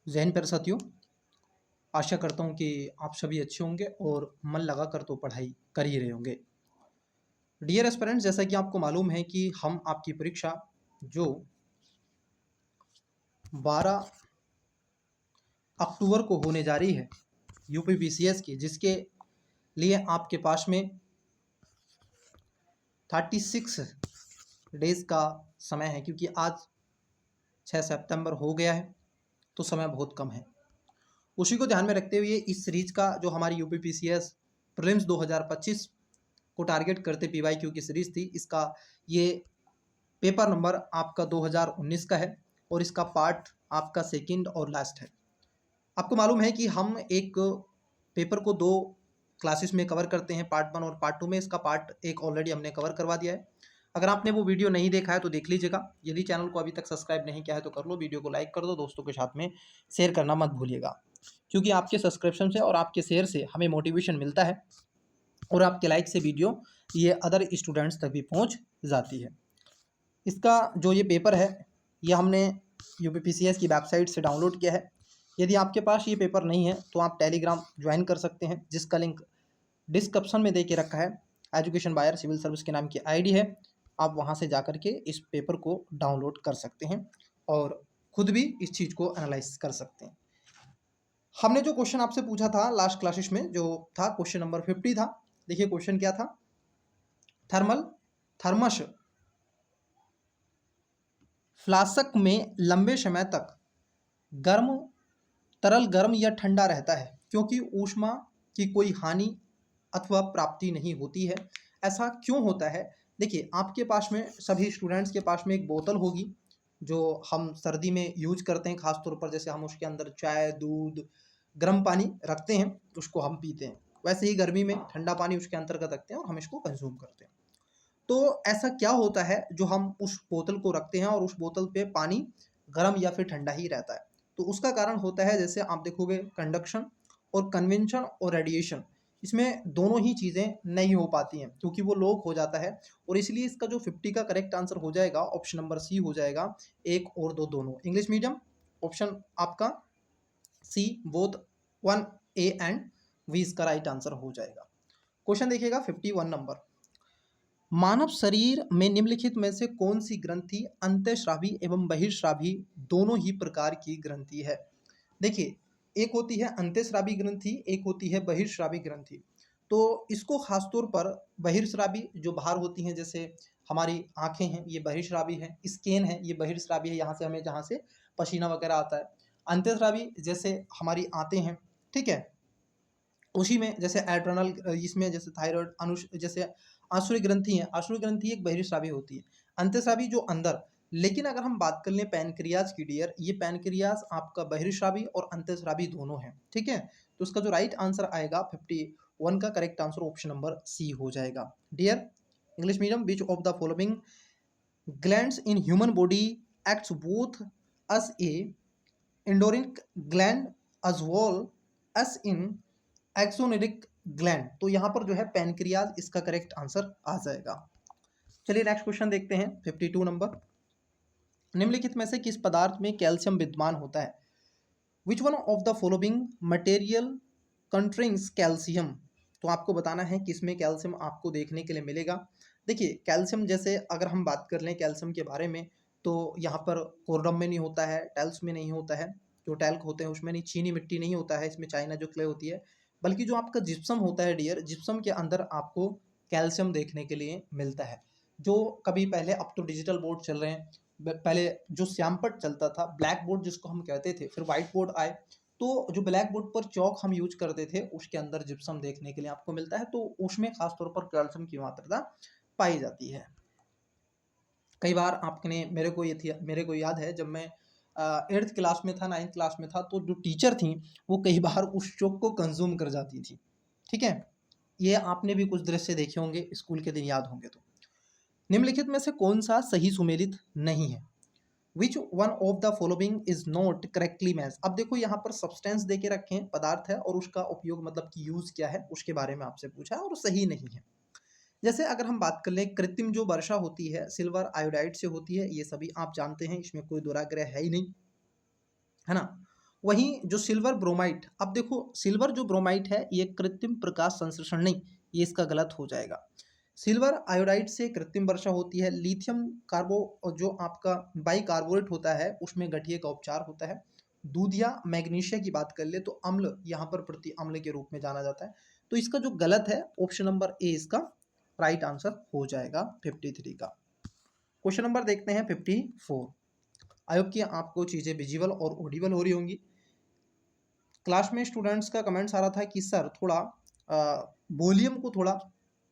जहन पर साथियों, आशा करता हूँ कि आप सभी अच्छे होंगे और मन लगा कर तो पढ़ाई कर ही रहे होंगे। डियर एस्पिरेंट्स, जैसा कि आपको मालूम है कि हम आपकी परीक्षा जो 12 अक्टूबर को होने जा रही है यूपीपीसीएस की, जिसके लिए आपके पास में 36 डेज का समय है, क्योंकि आज 6 सितंबर हो गया है तो समय बहुत कम है। उसी को ध्यान में रखते हुए इस सीरीज का जो हमारी यूपीपीसीएस प्रीलिम्स 2025 को टारगेट करते पीवाईक्यू की सीरीज थी, इसका ये पेपर नंबर आपका 2019 का है और इसका पार्ट आपका सेकंड और लास्ट है। आपको मालूम है कि हम एक पेपर को 2 क्लासेस में कवर करते हैं, पार्ट 1 और पार्ट 2 में। इसका पार्ट 1 ऑलरेडी हमने कवर करवा दिया है। अगर आपने वो वीडियो नहीं देखा है तो देख लीजिएगा। यदि चैनल को अभी तक सब्सक्राइब नहीं किया है तो कर लो, वीडियो को लाइक कर दो, दोस्तों के साथ में शेयर करना मत भूलिएगा, क्योंकि आपके सब्सक्रिप्शन से और आपके शेयर से हमें मोटिवेशन मिलता है और आपके लाइक से वीडियो ये अदर स्टूडेंट्स तक भी पहुंच जाती है। इसका जो ये पेपर है ये हमने यूपीपीसीएस की वेबसाइट से डाउनलोड किया है। यदि आपके पास ये पेपर नहीं है तो आप टेलीग्राम ज्वाइन कर सकते हैं, जिसका लिंक डिस्क्रिप्शन में दे के रखा है। एजुकेशन बायर सिविल सर्विस के नाम की आईडी है, आप वहाँ से जाकर के इस पेपर को डाउनलोड कर सकते हैं और खुद भी इस चीज़ को एनालाइज कर सकते हैं। हमने जो क्वेश्चन आपसे पूछा था लास्ट क्लासेस में, जो था क्वेश्चन नंबर 50 था। देखिए क्वेश्चन क्या था। थर्मस फ्लास्क में लंबे समय तक गर्म तरल गर्म या ठंडा रहता है क्योंकि ऊष्मा की कोई हानि अथवा प्राप्ति नहीं होती है। ऐसा क्यों होता है? देखिए, आपके पास में सभी स्टूडेंट्स के पास में एक बोतल होगी जो हम सर्दी में यूज करते हैं, खास तौर पर जैसे हम उसके अंदर चाय, दूध, गर्म पानी रखते हैं, उसको हम पीते हैं। वैसे ही गर्मी में ठंडा पानी उसके अंतर्गत रखते हैं और हम इसको कंज्यूम करते हैं। तो ऐसा क्या होता है जो हम उस बोतल को रखते हैं और उस बोतल पे पानी गर्म या फिर ठंडा ही रहता है? तो उसका कारण होता है, जैसे आप देखोगे, कंडक्शन और कन्वेंशन और रेडिएशन। इसमें दोनों ही चीज़ें नहीं हो पाती हैं क्योंकि वो लॉक हो जाता है, और इसलिए इसका जो 50 का करेक्ट आंसर हो जाएगा ऑप्शन नंबर सी हो जाएगा, 1 और 2 दोनों। इंग्लिश मीडियम ऑप्शन आपका सी, बोथ 1 ए एंड वी इसका राइट आंसर हो जाएगा। क्वेश्चन देखिएगा 51 नंबर। मानव शरीर में निम्नलिखित में से कौन सी ग्रंथि अंतःस्रावी एवं बहिर्स्रावी दोनों ही प्रकार की ग्रंथि है? देखिए, एक होती है अंतःस्रावी ग्रंथि, एक होती है बहिर्स्रावी ग्रंथि। तो इसको खासतौर पर बहिर्स्रावी जो बाहर होती हैं, जैसे हमारी आंखें हैं, ये बहिर्स्रावी है, स्किन है, ये बहिर्स्रावी है, यहाँ से हमें जहाँ से पसीना वगैरह आता है। अंतःस्रावी जैसे हमारी आते हैं, ठीक है, उसी में जैसे एड्रेनल, इसमें जैसे थायराइड, अनुष, जैसे आसुरी ग्रंथि है, आसुरी ग्रंथि एक बहिर्स्रावी होती है। अंतःस्रावी जो अंदर। लेकिन अगर हम बात कर लें पैनक्रियाज की डियर, ये पैनक्रियाज आपका बहिर्स्रावी और अंतःस्रावी दोनों है, ठीक है। तो उसका जो राइट आंसर आएगा 51 का correct answer option number C हो जाएगा। Dear English medium, which of the following glands in human body acts both as a endocrine gland as well as in exocrine gland? तो यहाँ पर जो है पैनक्रियाज इसका करेक्ट आंसर आ जाएगा। चलिए नेक्स्ट क्वेश्चन देखते हैं 52 नंबर। निम्नलिखित में से किस पदार्थ में कैल्शियम विद्यमान होता है? Which one of the following material contains calcium? तो आपको बताना है कि इसमें कैल्शियम आपको देखने के लिए मिलेगा। देखिए, कैल्शियम जैसे अगर हम बात कर लें कैल्शियम के बारे में, तो यहाँ पर कोरडम में नहीं होता है, टाइल्स में नहीं होता है, जो टैल्क होते हैं उसमें नहीं, चीनी मिट्टी नहीं होता है, इसमें चाइना जो क्ले होती है, बल्कि जो आपका जिप्सम होता है डियर, जिप्सम के अंदर आपको कैल्शियम देखने के लिए मिलता है। जो कभी पहले, अब तो डिजिटल बोर्ड चल रहे हैं, पहले जो श्यामपट चलता था, ब्लैक बोर्ड जिसको हम कहते थे, फिर व्हाइट बोर्ड आए, तो जो ब्लैक बोर्ड पर चौक हम यूज करते थे उसके अंदर जिप्सम देखने के लिए आपको मिलता है, तो उसमें खासतौर पर कैल्शियम की मात्रा पाई जाती है। कई बार आपने, मेरे को याद है जब मैं 8th क्लास में था, 9th क्लास में था, तो जो टीचर थी वो कई बार उस चौक को कंज्यूम कर जाती थी, ठीक है। ये आपने भी कुछ दृश्य देखे होंगे, स्कूल के दिन याद होंगे तो। निम्नलिखित में से कौन सा सही सुमेलित नहीं है? Which one of the following is not correctly match? अब देखो यहाँ पर सब्सटेंस दे के रखे हैं, पदार्थ है, और उसका उपयोग मतलब कि यूज क्या है उसके बारे में आपसे पूछा है और सही नहीं है। जैसे अगर हम बात कर लें, कृत्रिम जो वर्षा होती है सिल्वर आयोडाइड से होती है, ये सभी आप जानते हैं, इसमें कोई दुराग्रह है ही नहीं, है ना। वहीं जो सिल्वर ब्रोमाइट, अब देखो सिल्वर जो ब्रोमाइट है ये कृत्रिम प्रकाश संश्लेषण नहीं, ये इसका गलत हो जाएगा। सिल्वर आयोडाइड से कृत्रिम वर्षा होती है। लिथियम कार्बो जो आपका बाइकार्बोनेट होता है उसमें गठिया का उपचार होता है। दूध या मैग्नीशिया की बात कर ले तो अम्ल यहाँ पर प्रति अम्ल के रूप में जाना जाता है। तो इसका जो गलत है ऑप्शन नंबर ए इसका राइट आंसर हो जाएगा 53 का। क्वेश्चन नंबर देखते हैं 54। आई होप कि आपको चीज़ें विजिबल और ऑडिबल हो रही होंगी। क्लास में स्टूडेंट्स का कमेंट्स आ रहा था कि सर थोड़ा वॉल्यूम को थोड़ा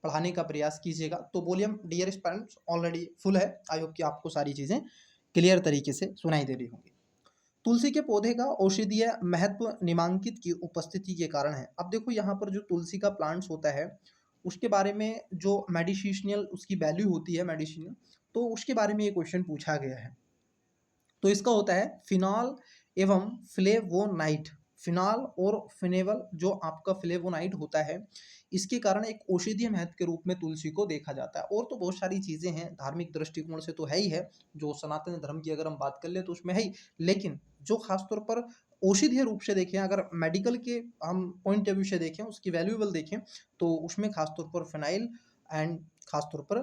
पढ़ाने का प्रयास कीजिएगा, तो volume dear students already full है। आई होप कि आपको सारी चीज़ें क्लियर तरीके से सुनाई दे रही होंगी। तुलसी के पौधे का औषधीय महत्व निम्नांकित की उपस्थिति के कारण है। अब देखो यहाँ पर जो तुलसी का प्लांट्स होता है उसके बारे में जो मेडिसिनल उसकी वैल्यू होती है मेडिसिनल, तो उसके बारे में ये क्वेश्चन पूछा गया है। तो इसका होता है फिनॉल एवं फ्लेवोनाइड। फिनॉल और फिनेवल जो आपका फ्लेवोनाइड होता है इसके कारण एक औषधीय महत्व के रूप में तुलसी को देखा जाता है। और तो बहुत सारी चीज़ें हैं, धार्मिक दृष्टिकोण से तो है ही है, जो सनातन धर्म की अगर हम बात कर ले तो उसमें है ही, लेकिन जो खासतौर पर औषधीय रूप से देखें, अगर मेडिकल के हम पॉइंट ऑफ व्यू से देखें, उसकी वैल्यूएबल देखें, तो उसमें खासतौर पर फिनाइल एंड खासतौर पर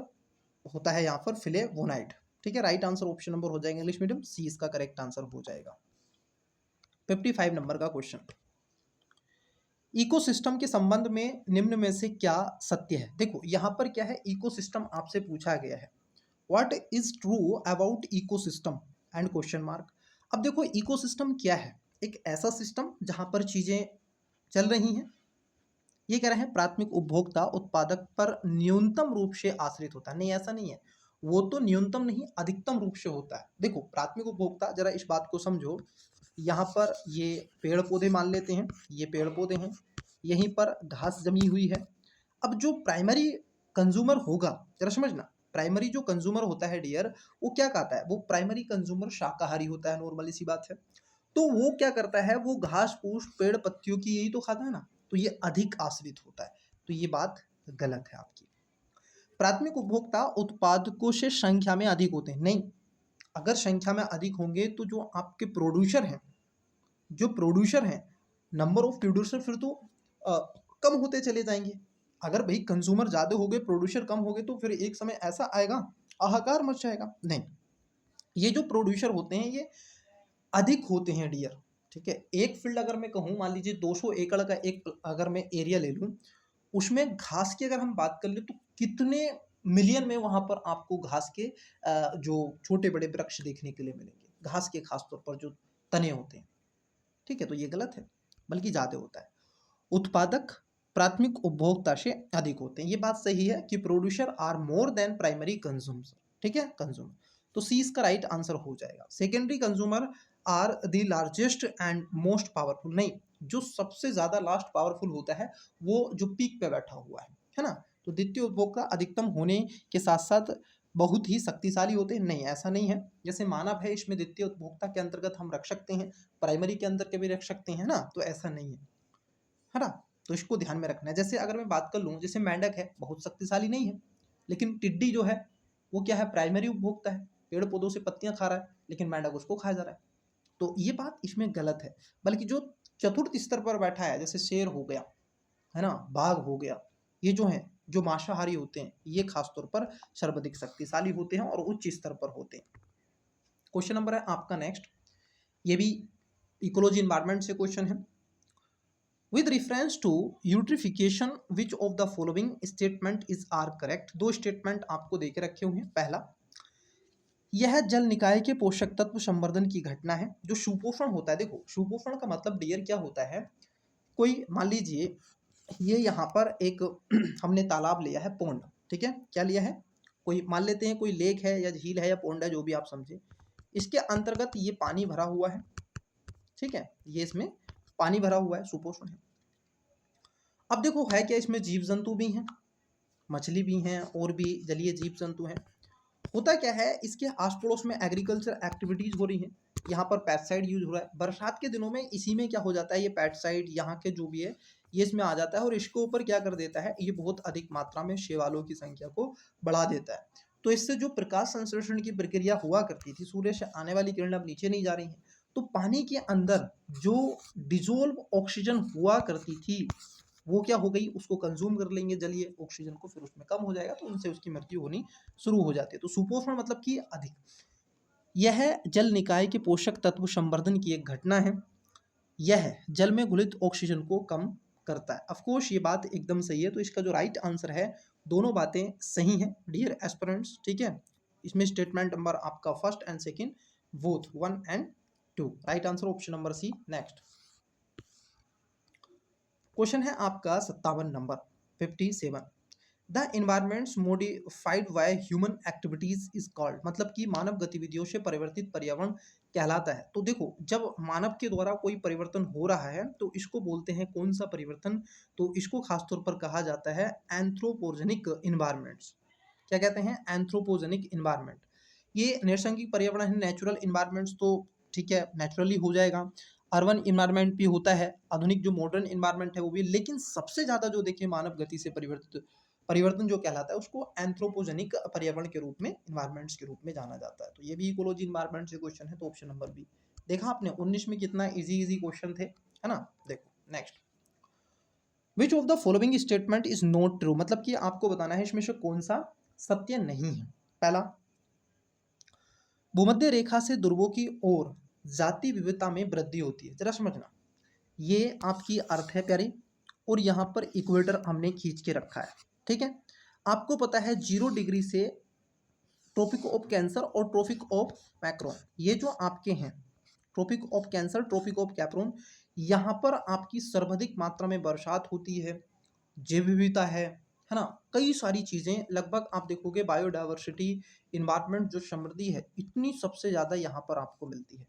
होता है यहाँ पर फ्लेवोनाइड। ठीक है, राइट आंसर ऑप्शन नंबर हो जाएगा इंग्लिश मीडियम सी, इसका करेक्ट आंसर हो जाएगा। 55 नंबर का क्वेश्चन, इकोसिस्टम के संबंध में निम्न में से क्या सत्य है। देखो यहाँ पर क्या है, इकोसिस्टम आपसे पूछा गया है, what is true about ecosystem and question mark. अब देखो इकोसिस्टम क्या है, एक ऐसा सिस्टम जहाँ पर चीज़ें चल रही हैं। ये कह रहे हैं प्राथमिक उपभोक्ता उत्पादक पर न्यूनतम रूप से आश्रित होता है। नहीं, ऐसा नहीं है, वो तो न्यूनतम नहीं अधिकतम रूप से होता है। देखो प्राथमिक उपभोक्ता, जरा इस बात को समझो, यहाँ पर ये पेड़ पौधे मान लेते हैं, ये पेड़ पौधे हैं, यहीं पर घास जमी हुई है। अब जो प्राइमरी कंज्यूमर होगा, जरा समझना, प्राइमरी जो कंज्यूमर होता है डियर, वो क्या खाता है, वो प्राइमरी कंज्यूमर शाकाहारी होता है, नॉर्मली सी बात है। तो वो क्या करता है, वो घास फूस पेड़ पत्तियों की यही तो खाता है ना, तो ये अधिक आश्रित होता है। तो ये बात गलत है आपकी। प्राथमिक उपभोक्ता उत्पादकों से संख्या में अधिक होते हैं, नहीं, अगर संख्या में अधिक होंगे तो जो आपके प्रोड्यूसर हैं, जो प्रोड्यूसर हैं, नंबर ऑफ प्रोड्यूसर फिर तो कम होते चले जाएंगे। अगर भाई कंज्यूमर ज़्यादा हो गए, प्रोड्यूसर कम हो गए, तो फिर एक समय ऐसा आएगा हाहाकार मच जाएगा। नहीं, ये जो प्रोड्यूसर होते हैं ये अधिक होते हैं डियर। ठीक है, एक फील्ड अगर मैं कहूँ, मान लीजिए 200 एकड़ का एक अगर मैं एरिया ले लूँ, उसमें घास की अगर हम बात कर ले तो कितने मिलियन में वहाँ पर आपको घास के जो छोटे बड़े वृक्ष देखने के लिए मिलेंगे, घास के खासतौर पर जो तने होते हैं। ठीक है, तो ये गलत है, बल्कि ज़्यादा होता है। उत्पादक प्राथमिक उपभोक्ता से अधिक होते हैं, ये बात सही है कि producer are more than primary consumer. ठीक है, कंज्यूमर, तो सी इसका राइट आंसर हो जाएगा। Secondary consumer are the largest and most powerful. नहीं, जो सबसे ज़्यादा लास्ट पावरफुल होता है वो जो पीक पे बैठा हुआ है ना। तो द्वितीय उपभोक्ता अधिकतम होने के साथ साथ बहुत ही शक्तिशाली होते हैं, नहीं ऐसा नहीं है। जैसे मानव है, इसमें द्वितीय उपभोक्ता के अंतर्गत हम रख सकते हैं, प्राइमरी के अंदर के भी रख सकते हैं ना, तो ऐसा नहीं है ना। तो इसको ध्यान में रखना है। जैसे अगर मैं बात कर लूँ, जैसे मेंढक है, बहुत शक्तिशाली नहीं है, लेकिन टिड्डी जो है वो क्या है, प्राइमरी उपभोक्ता है, पेड़ पौधों से पत्तियां खा रहा है, लेकिन मेंढक उसको खा जा रहा है। तो ये बात इसमें गलत है। बल्कि जो चतुर्थ स्तर पर बैठा है, जैसे शेर हो गया, है ना, बाघ हो गया, ये जो है जो मांसाहारी होते हैं, ये खासतौर पर सर्वाधिक शक्तिशाली होते हैं और उच्च स्तर पर होते हैं। क्वेश्चन नंबर है आपका नेक्स्ट, ये भी इकोलॉजी एनवायरनमेंट से क्वेश्चन है। With reference to eutrophication which of the following statement is are correct. दो स्टेटमेंट आपको देके रखे हुए हैं। पहला, यह जल निकाय के पोषक तत्व संवर्धन की घटना है। जो सुपोषण होता है, देखो सुपोषण का मतलब डियर क्या होता है, कोई मान लीजिए ये यहाँ पर एक हमने तालाब लिया है, पोंड, ठीक है, क्या लिया है, कोई मान लेते हैं कोई लेक है या झील है या पोंड है, जो भी आप समझे, इसके अंतर्गत ये पानी भरा हुआ है। ठीक है, ये इसमें पानी भरा हुआ है, सुपोषण है। अब देखो है क्या, इसमें जीव जंतु भी हैं, मछली भी हैं और भी जलीय जीव जंतु हैं। होता क्या है, इसके आस पड़ोस में एग्रीकल्चर एक्टिविटीज हो रही हैं, यहाँ पर पेस्टिसाइड यूज हो रहा है। बरसात के दिनों में इसी में क्या हो जाता है, ये पेस्टिसाइड यहाँ के जो भी है ये इसमें आ जाता है और इसके ऊपर क्या कर देता है, ये बहुत अधिक मात्रा में शैवालों की संख्या को बढ़ा देता है। तो इससे जो प्रकाश संश्लेषण की प्रक्रिया हुआ करती थी, सूर्य से आने वाली किरण अब नीचे नहीं जा रही है, तो पानी के अंदर जो डिजोल्व ऑक्सीजन हुआ करती थी वो क्या हो गई, उसको कंज्यूम कर लेंगे जलीय ऑक्सीजन को, फिर उसमें कम हो जाएगा तो उनसे उसकी मृत्यु होनी शुरू हो जाती है। तो सुपोषण मतलब कि अधिक। यह जल निकाय के पोषक तत्व संवर्धन की एक घटना है। यह जल में घुलित ऑक्सीजन को कम करता है। ऑफ कोर्स ये बात एकदम सही है, तो इसका जो राइट आंसर है, दोनों बातें सही हैं डियर एस्पिरेंट्स, ठीक है। इसमें स्टेटमेंट नंबर आपका first and second both 1 and 2, right answer option number C. Next question है आपका 57 number 57। The environments modified by human activities is called, मतलब कि मानव गतिविधियों से परिवर्तित पर्यावरण कहलाता है। तो देखो, जब मानव के द्वारा कोई परिवर्तन हो रहा है तो इसको बोलते हैं कौन सा परिवर्तन, तो इसको खासतौर पर कहा जाता है एंथ्रोपोजेनिक इन्वायरमेंट्स। क्या कहते हैं? Anthropogenic environment. ये नैसर्गिक पर्यावरण है, नेचुरल इन्वायरमेंट्स तो ठीक है, नेचुरली हो जाएगा। अर्बन इन्वायरमेंट भी होता है, आधुनिक जो मॉडर्न इन्वायरमेंट है वो भी, लेकिन सबसे ज़्यादा जो देखिए मानव गति से परिवर्तन जो कहलाता है उसको एंथ्रोपोजेनिक पर्यावरण के रूप में, इन्वायरमेंट्स के रूप में जाना जाता है। तो ये भी इकोलॉजी इन्वायरमेंट से क्वेश्चन है, तो ऑप्शन नंबर बी। देखा आपने 19 में कितना इजी क्वेश्चन थे, है ना। देखो next, which of the following statement is not true, मतलब कि आपको बताना है इसमें से कौन सा सत्य नहीं है। पहला, भूमध्य रेखा से ध्रुवों की ओर जाति विविधता में वृद्धि होती है। जरा समझना, ये आपकी अर्थ है प्यारे, और यहाँ पर इक्वेटर हमने खींच के रखा है, ठीक है। आपको पता है 0 डिग्री से ट्रॉपिक ऑफ कैंसर और ट्रॉपिक ऑफ मैक्रोन, ये जो आपके हैं Tropic of Cancer, Tropic of Capricorn, यहाँ पर आपकी सर्वाधिक मात्रा में बरसात होती है, जैव विविधता है ना, कई सारी चीज़ें, लगभग आप देखोगे बायोडाइवर्सिटी, इन्वायरमेंट जो समृद्धि है, इतनी सबसे ज़्यादा यहाँ पर आपको मिलती है।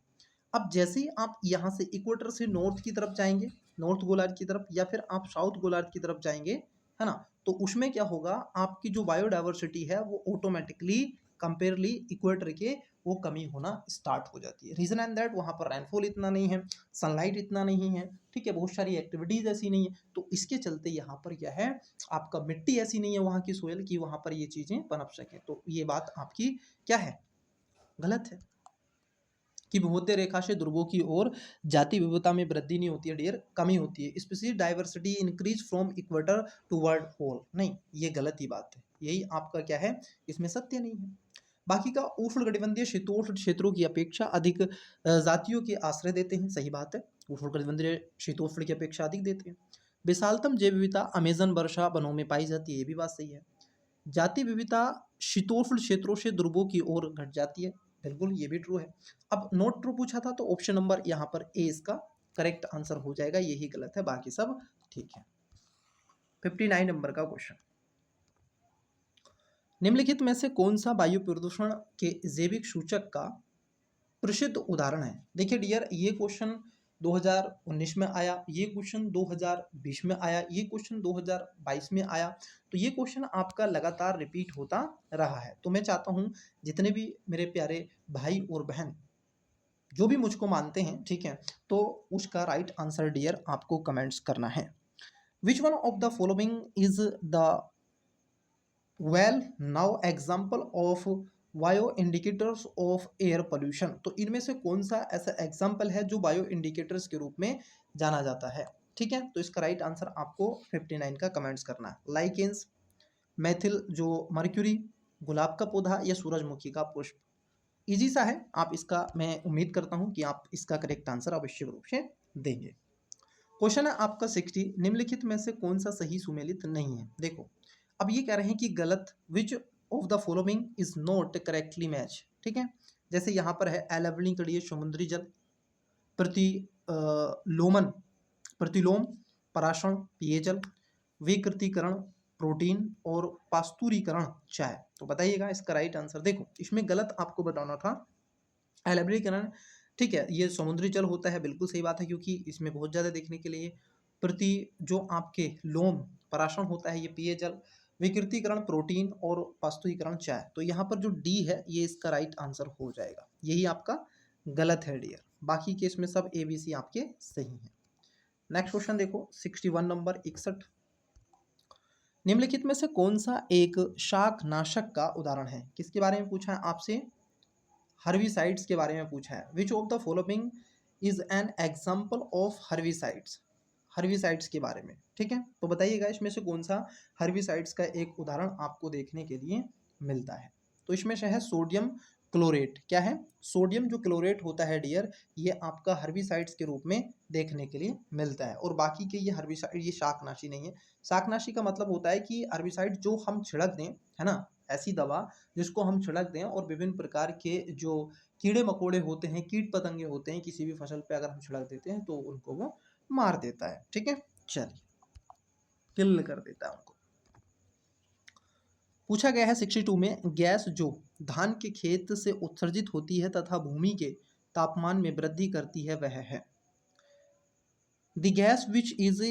अब जैसे ही आप यहाँ से इक्वेटर से नॉर्थ की तरफ जाएंगे, नॉर्थ गोलार्ध की तरफ, या फिर आप साउथ गोलार्ध की तरफ जाएंगे, है ना, तो उसमें क्या होगा, आपकी जो बायोडाइवर्सिटी है वो ऑटोमेटिकली कंपेयरली इक्वेटर के वो कमी होना स्टार्ट हो जाती है। रीजन एंड दैट, वहाँ पर रेनफॉल इतना नहीं है, सनलाइट इतना नहीं है, ठीक है, बहुत सारी एक्टिविटीज ऐसी नहीं है, तो इसके चलते यहाँ पर क्या है, आपका मिट्टी ऐसी नहीं है वहाँ की सोयल कि वहाँ पर ये चीज़ें पनप सकें। तो ये बात आपकी क्या है, गलत है, कि भूमध्य रेखा से ध्रुवों की ओर जाति विविधता में वृद्धि नहीं होती है डियर, कमी होती है। Specific diversity increase from equator toward pole, नहीं, ये गलत ही बात है, यही आपका क्या है, इसमें सत्य नहीं है। बाकी का उष्णकटिबंधीय शीतोष्ण क्षेत्रों की अपेक्षा अधिक जातियों के आश्रय देते हैं, सही बात है, उष्णकटिबंधीय शीतोष्ण की अपेक्षा अधिक देते हैं। विशालतम जैव विविधता अमेजन वर्षा वनों में पाई जाती है, ये भी बात सही है। जाति विविधता शीतोष्ण क्षेत्रों से ध्रुवों की ओर घट जाती है, बिल्कुल ये भी ट्रू है। अब नॉट ट्रू पूछा था तो ऑप्शन नंबर यहाँ पर ए इसका करेक्ट आंसर हो जाएगा, यही गलत है, बाकी सब ठीक है। 59 नंबर का क्वेश्चन, निम्नलिखित में से कौन सा वायु प्रदूषण के जैविक सूचक का प्रसिद्ध उदाहरण है। देखिए डियर, ये क्वेश्चन 2019 में आया, ये क्वेश्चन 2020 में आया, ये क्वेश्चन 2022 में आया, तो ये क्वेश्चन आपका लगातार रिपीट होता रहा है। तो मैं चाहता हूँ जितने भी मेरे प्यारे भाई और बहन जो भी मुझको मानते हैं, ठीक है, तो उसका राइट आंसर डियर आपको कमेंट्स करना है। Which one of the following is the well now example of bio indicators of air pollution, तो इनमें से कौन सा ऐसा एग्जाम्पल है जो बायो इंडिकेटर्स के रूप में जाना जाता है, ठीक है। तो इसका राइट आंसर आपको 59 का कमेंट्स करना है। लाइकेंस, मैथिल जो मर्क्यूरी, गुलाब का पौधा, या सूरजमुखी का पुष्प। इजी सा है, आप इसका, मैं उम्मीद करता हूं कि आप इसका करेक्ट आंसर अवश्य रूप से देंगे। क्वेश्चन है आपका 60, निम्नलिखित में से कौन सा सही सुमेलित नहीं है। देखो, अब ये कह रहे हैं कि गलत, विच of the following is not correctly match, ठीक है। जैसे यहाँ पर है अलवणीकरणीय समुद्री जल, प्रतिलोमन प्रतिलोम पराशण पेयजल, विकृतीकरण प्रोटीन, और पास्तुरीकरण चाय। तो बताइएगा इसका राइट आंसर। देखो, इसमें गलत आपको बताना था अम्लीकरण, ठीक है, ये समुद्री जल होता है, बिल्कुल सही बात है, क्योंकि इसमें बहुत ज़्यादा देखने के लिए प्रति जो आपके लोम पराशरण होता है ये पेयजल, विकृतीकरण प्रोटीन, और पास्तुरीकरण चाय। तो यहाँ पर जो डी है ये इसका राइट आंसर हो जाएगा, यही आपका गलत है डियर, बाकी केस में सब ए बी सी आपके सही हैं। नेक्स्ट क्वेश्चन देखो 61 नंबर 61, निम्नलिखित में से कौन सा एक शाकनाशक का उदाहरण है। किसके बारे में पूछा है आपसे, हर्बिसाइड्स के बारे में पूछा है। विच of the following is an example of herbicides, herbicides के बारे में। ठीक है, तो बताइएगा इसमें से कौन सा हर्बिसाइड्स का एक उदाहरण आपको देखने के लिए मिलता है। तो इसमें से है सोडियम क्लोरेट। क्या है? सोडियम जो क्लोरेट होता है डियर, ये आपका हर्बिसाइड्स के रूप में देखने के लिए मिलता है। और बाकी के ये हर्बिसाइड, ये शाकनाशी नहीं है। शाकनाशी का मतलब होता है कि हर्बिसाइड जो हम छिड़क दें, है ना, ऐसी दवा जिसको हम छिड़क दें और विभिन्न प्रकार के जो कीड़े मकोड़े होते हैं, कीट पतंगे होते हैं, किसी भी फसल पे अगर हम छिड़क देते हैं तो उनको वो मार देता है। ठीक है, चलिए, किल कर देता है उनको। पूछा गया है 62 में, गैस जो धान के खेत से उत्सर्जित होती है तथा भूमि के तापमान में वृद्धि करती है वह है। The gas which is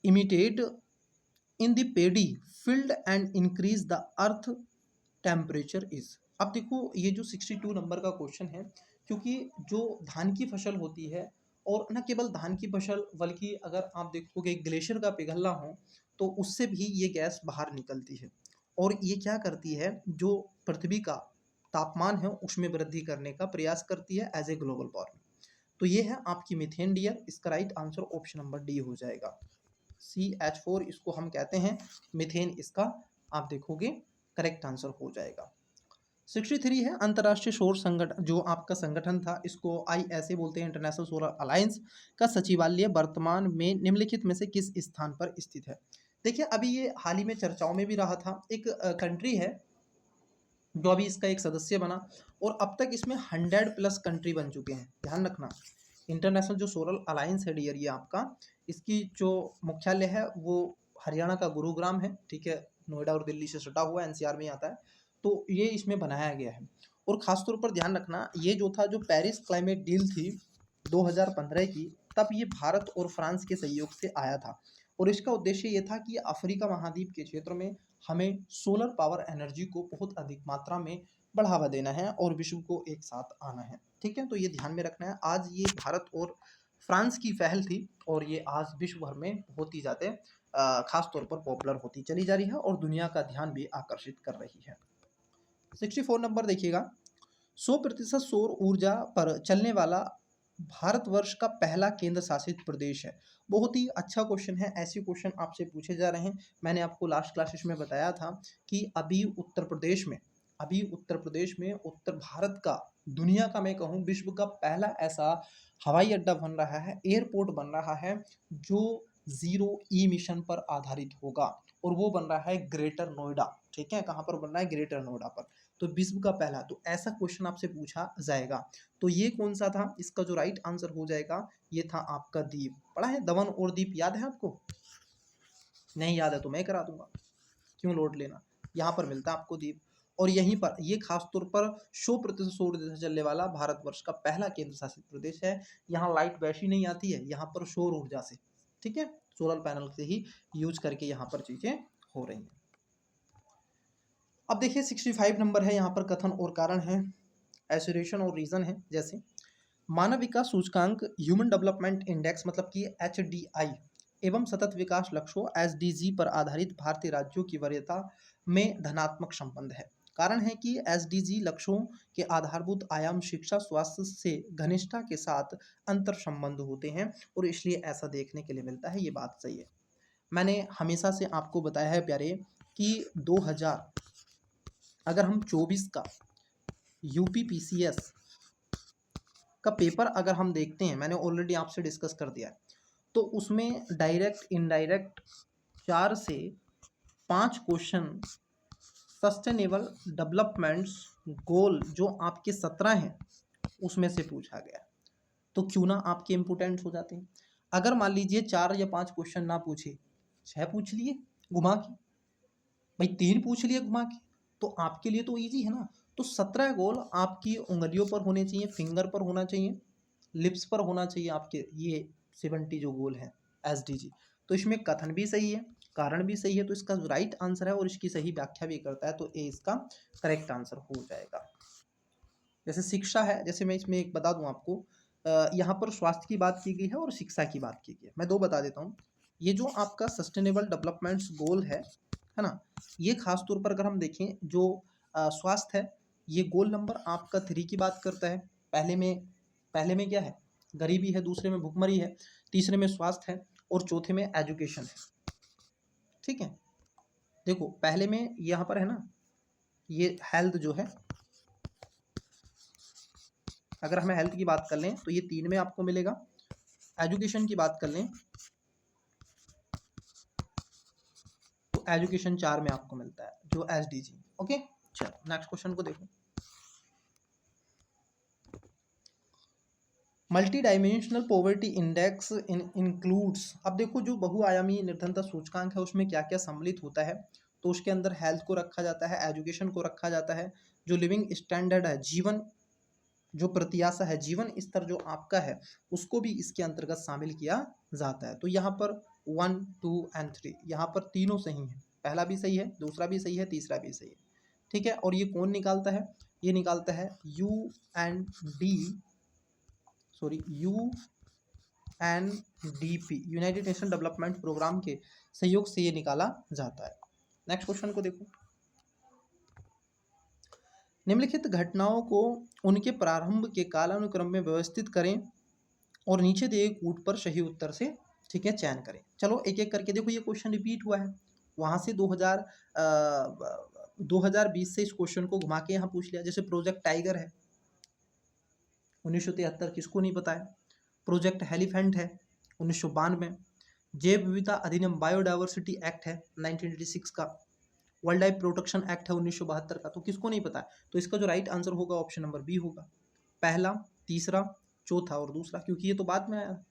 emitted in the pedi field and increase the earth temperature is. अब देखो ये जो 62 नंबर का क्वेश्चन है, क्योंकि जो धान की फसल होती है, और न केवल धान की फसल बल्कि अगर आप देखोगे ग्लेशियर का पिघलना हो तो उससे भी ये गैस बाहर निकलती है, और ये क्या करती है, जो पृथ्वी का तापमान है उसमें वृद्धि करने का प्रयास करती है एज ए ग्लोबल वार्मिंग। तो ये है आपकी मीथेन डियर। इसका right answer option number D हो जाएगा। CH4 इसको हम कहते हैं, मीथेन इसका आप देखोगे करेक्ट आंसर हो जाएगा। 63 है, अंतर्राष्ट्रीय सौर संगठन जो आपका संगठन था, इसको ISA बोलते हैं, इंटरनेशनल सोलर अलायंस का सचिवालय वर्तमान में निम्नलिखित में से किस स्थान पर स्थित है। देखिए अभी ये हाल ही में चर्चाओं में भी रहा था। एक कंट्री है जो अभी इसका एक सदस्य बना, और अब तक इसमें 100+ कंट्री बन चुके हैं। ध्यान रखना, इंटरनेशनल जो सोलर अलायंस है डियर, ये आपका, इसकी जो मुख्यालय है वो हरियाणा का गुरुग्राम है। ठीक है, नोएडा और दिल्ली से सटा हुआ NCR में आता है। तो ये इसमें बनाया गया है। और ख़ासतौर पर ध्यान रखना, ये जो था, जो पेरिस क्लाइमेट डील थी 2015 की, तब ये भारत और फ्रांस के सहयोग से आया था। और इसका उद्देश्य ये था कि अफ्रीका महाद्वीप के क्षेत्र में हमें सोलर पावर एनर्जी को बहुत अधिक मात्रा में बढ़ावा देना है और विश्व को एक साथ आना है। ठीक है, तो ये ध्यान में रखना है। आज ये भारत और फ्रांस की पहल थी, और ये आज विश्व भर में बहुत ही ज़्यादा खास तौर पर पॉपुलर होती चली जा रही है और दुनिया का ध्यान भी आकर्षित कर रही है। 64 नंबर देखिएगा, 100% सौर ऊर्जा पर चलने वाला भारतवर्ष का पहला केंद्र शासित प्रदेश है। बहुत ही अच्छा क्वेश्चन है, ऐसे क्वेश्चन आपसे पूछे जा रहे हैं। मैंने आपको लास्ट क्लासेस में बताया था कि अभी उत्तर प्रदेश में उत्तर भारत का, दुनिया का, मैं कहूँ विश्व का पहला ऐसा हवाई अड्डा बन रहा है, एयरपोर्ट बन रहा है जो जीरो इमिशन पर आधारित होगा, और वो बन रहा है ग्रेटर नोएडा। ठीक है, कहाँ पर बन रहा है? ग्रेटर नोएडा पर। तो विश्व का पहला, तो ऐसा क्वेश्चन आपसे पूछा जाएगा। तो ये कौन सा था? इसका जो राइट आंसर हो जाएगा, ये था आपका दीप। पढ़ा है दमन और दीप, याद है आपको? नहीं याद है तो मैं करा दूंगा, क्यों लोड लेना। यहाँ पर मिलता है आपको दीप, और यहीं पर ये खासतौर पर 100% सौर ऊर्जा से चलने वाला भारतवर्ष का पहला केंद्र शासित प्रदेश है। यहाँ लाइट वैसी नहीं आती है, यहाँ पर सौर ऊर्जा से, ठीक है, सोलर पैनल से ही यूज करके यहाँ पर चीजें हो रही हैं। अब देखिए 65 नंबर है, यहाँ पर कथन और कारण है, एसोरेशन और रीजन है। जैसे मानव विकास सूचकांक, ह्यूमन डेवलपमेंट इंडेक्स मतलब कि HDI, एवं सतत विकास लक्ष्यों SDG पर आधारित भारतीय राज्यों की वरीयता में धनात्मक संबंध है। कारण है कि SDG लक्ष्यों के आधारभूत आयाम शिक्षा स्वास्थ्य से घनिष्ठता के साथ अंतर संबंध होते हैं, और इसलिए ऐसा देखने के लिए मिलता है। ये बात सही है। मैंने हमेशा से आपको बताया है प्यारे कि 2000 अगर हम 24 का UPPCS का पेपर अगर हम देखते हैं, मैंने ऑलरेडी आपसे डिस्कस कर दिया है, तो उसमें डायरेक्ट इनडायरेक्ट 4 से 5 क्वेश्चन सस्टेनेबल डेवलपमेंट्स गोल जो आपके 17 हैं उसमें से पूछा गया। तो क्यों ना आपके इम्पोर्टेंट हो जाते हैं। अगर मान लीजिए 4 या 5 क्वेश्चन ना पूछे, 6 पूछ लिए घुमा के, भाई 3 पूछ लिए घुमा के, तो आपके लिए तो ईजी है ना। तो 17 गोल आपकी उंगलियों पर होने चाहिए, फिंगर पर होना चाहिए, लिप्स पर होना चाहिए आपके, ये 70 जो गोल है SDG। तो इसमें कथन भी सही है, कारण भी सही है, तो इसका राइट आंसर है और इसकी सही व्याख्या भी करता है, तो ए इसका करेक्ट आंसर हो जाएगा। जैसे शिक्षा है, जैसे मैं इसमें एक बता दूं आपको, यहाँ पर स्वास्थ्य की बात की गई है और शिक्षा की बात की गई है। मैं दो बता देता हूँ। ये जो आपका सस्टेनेबल डेवलपमेंट्स गोल है ना, ये खास तौर पर अगर हम देखें, जो स्वास्थ्य है, ये गोल नंबर आपका 3 की बात करता है। पहले में क्या है? गरीबी है, दूसरे में भुखमरी है, तीसरे में स्वास्थ्य है और चौथे में एजुकेशन है। ठीक है, देखो पहले में यहाँ पर है ना, ये हेल्थ जो है, अगर हमें हेल्थ की बात कर लें तो ये 3 में आपको मिलेगा, एजुकेशन की बात कर लें तो एजुकेशन 4 में आपको मिलता है, जो SDG। ओके, चलो नेक्स्ट क्वेश्चन को देखो। Multi dimensional poverty index includes, अब देखो जो बहुआयामी निर्धनता सूचकांक है उसमें क्या क्या सम्मिलित होता है, तो उसके अंदर हेल्थ को रखा जाता है, एजुकेशन को रखा जाता है, जो लिविंग स्टैंडर्ड है, जीवन जो प्रत्याशा है, जीवन स्तर जो आपका है, उसको भी इसके अंतर्गत शामिल किया जाता है। तो यहाँ पर 1, 2 एंड 3, यहाँ पर तीनों सही हैं, पहला भी सही है, दूसरा भी सही है, तीसरा भी सही है। ठीक है, और ये कौन निकालता है, ये निकालता है UNDP, United Nation Development Programme के सहयोग से ये निकाला जाता है। नेक्स्ट क्वेश्चन को देखो। निम्नलिखित घटनाओं को उनके प्रारंभ के कालानुक्रम में व्यवस्थित करें और नीचे दिए कूट पर सही उत्तर से, ठीक है, चयन करें। चलो एक एक करके देखो, ये क्वेश्चन रिपीट हुआ है, वहां से 2020 से इस क्वेश्चन को घुमा के यहाँ पूछ लिया। जैसे प्रोजेक्ट टाइगर है 1973, किसको नहीं पता है। प्रोजेक्ट हेलीफेंट है 1992। जैव विविधता अधिनियम बायोडाइवर्सिटी एक्ट है 1986 का। वाइल्ड लाइफ प्रोटेक्शन एक्ट है 1972 का, तो किसको नहीं पता है। तो इसका जो राइट आंसर होगा ऑप्शन नंबर बी होगा, पहला, तीसरा, चौथा और दूसरा, क्योंकि ये तो बाद में आया,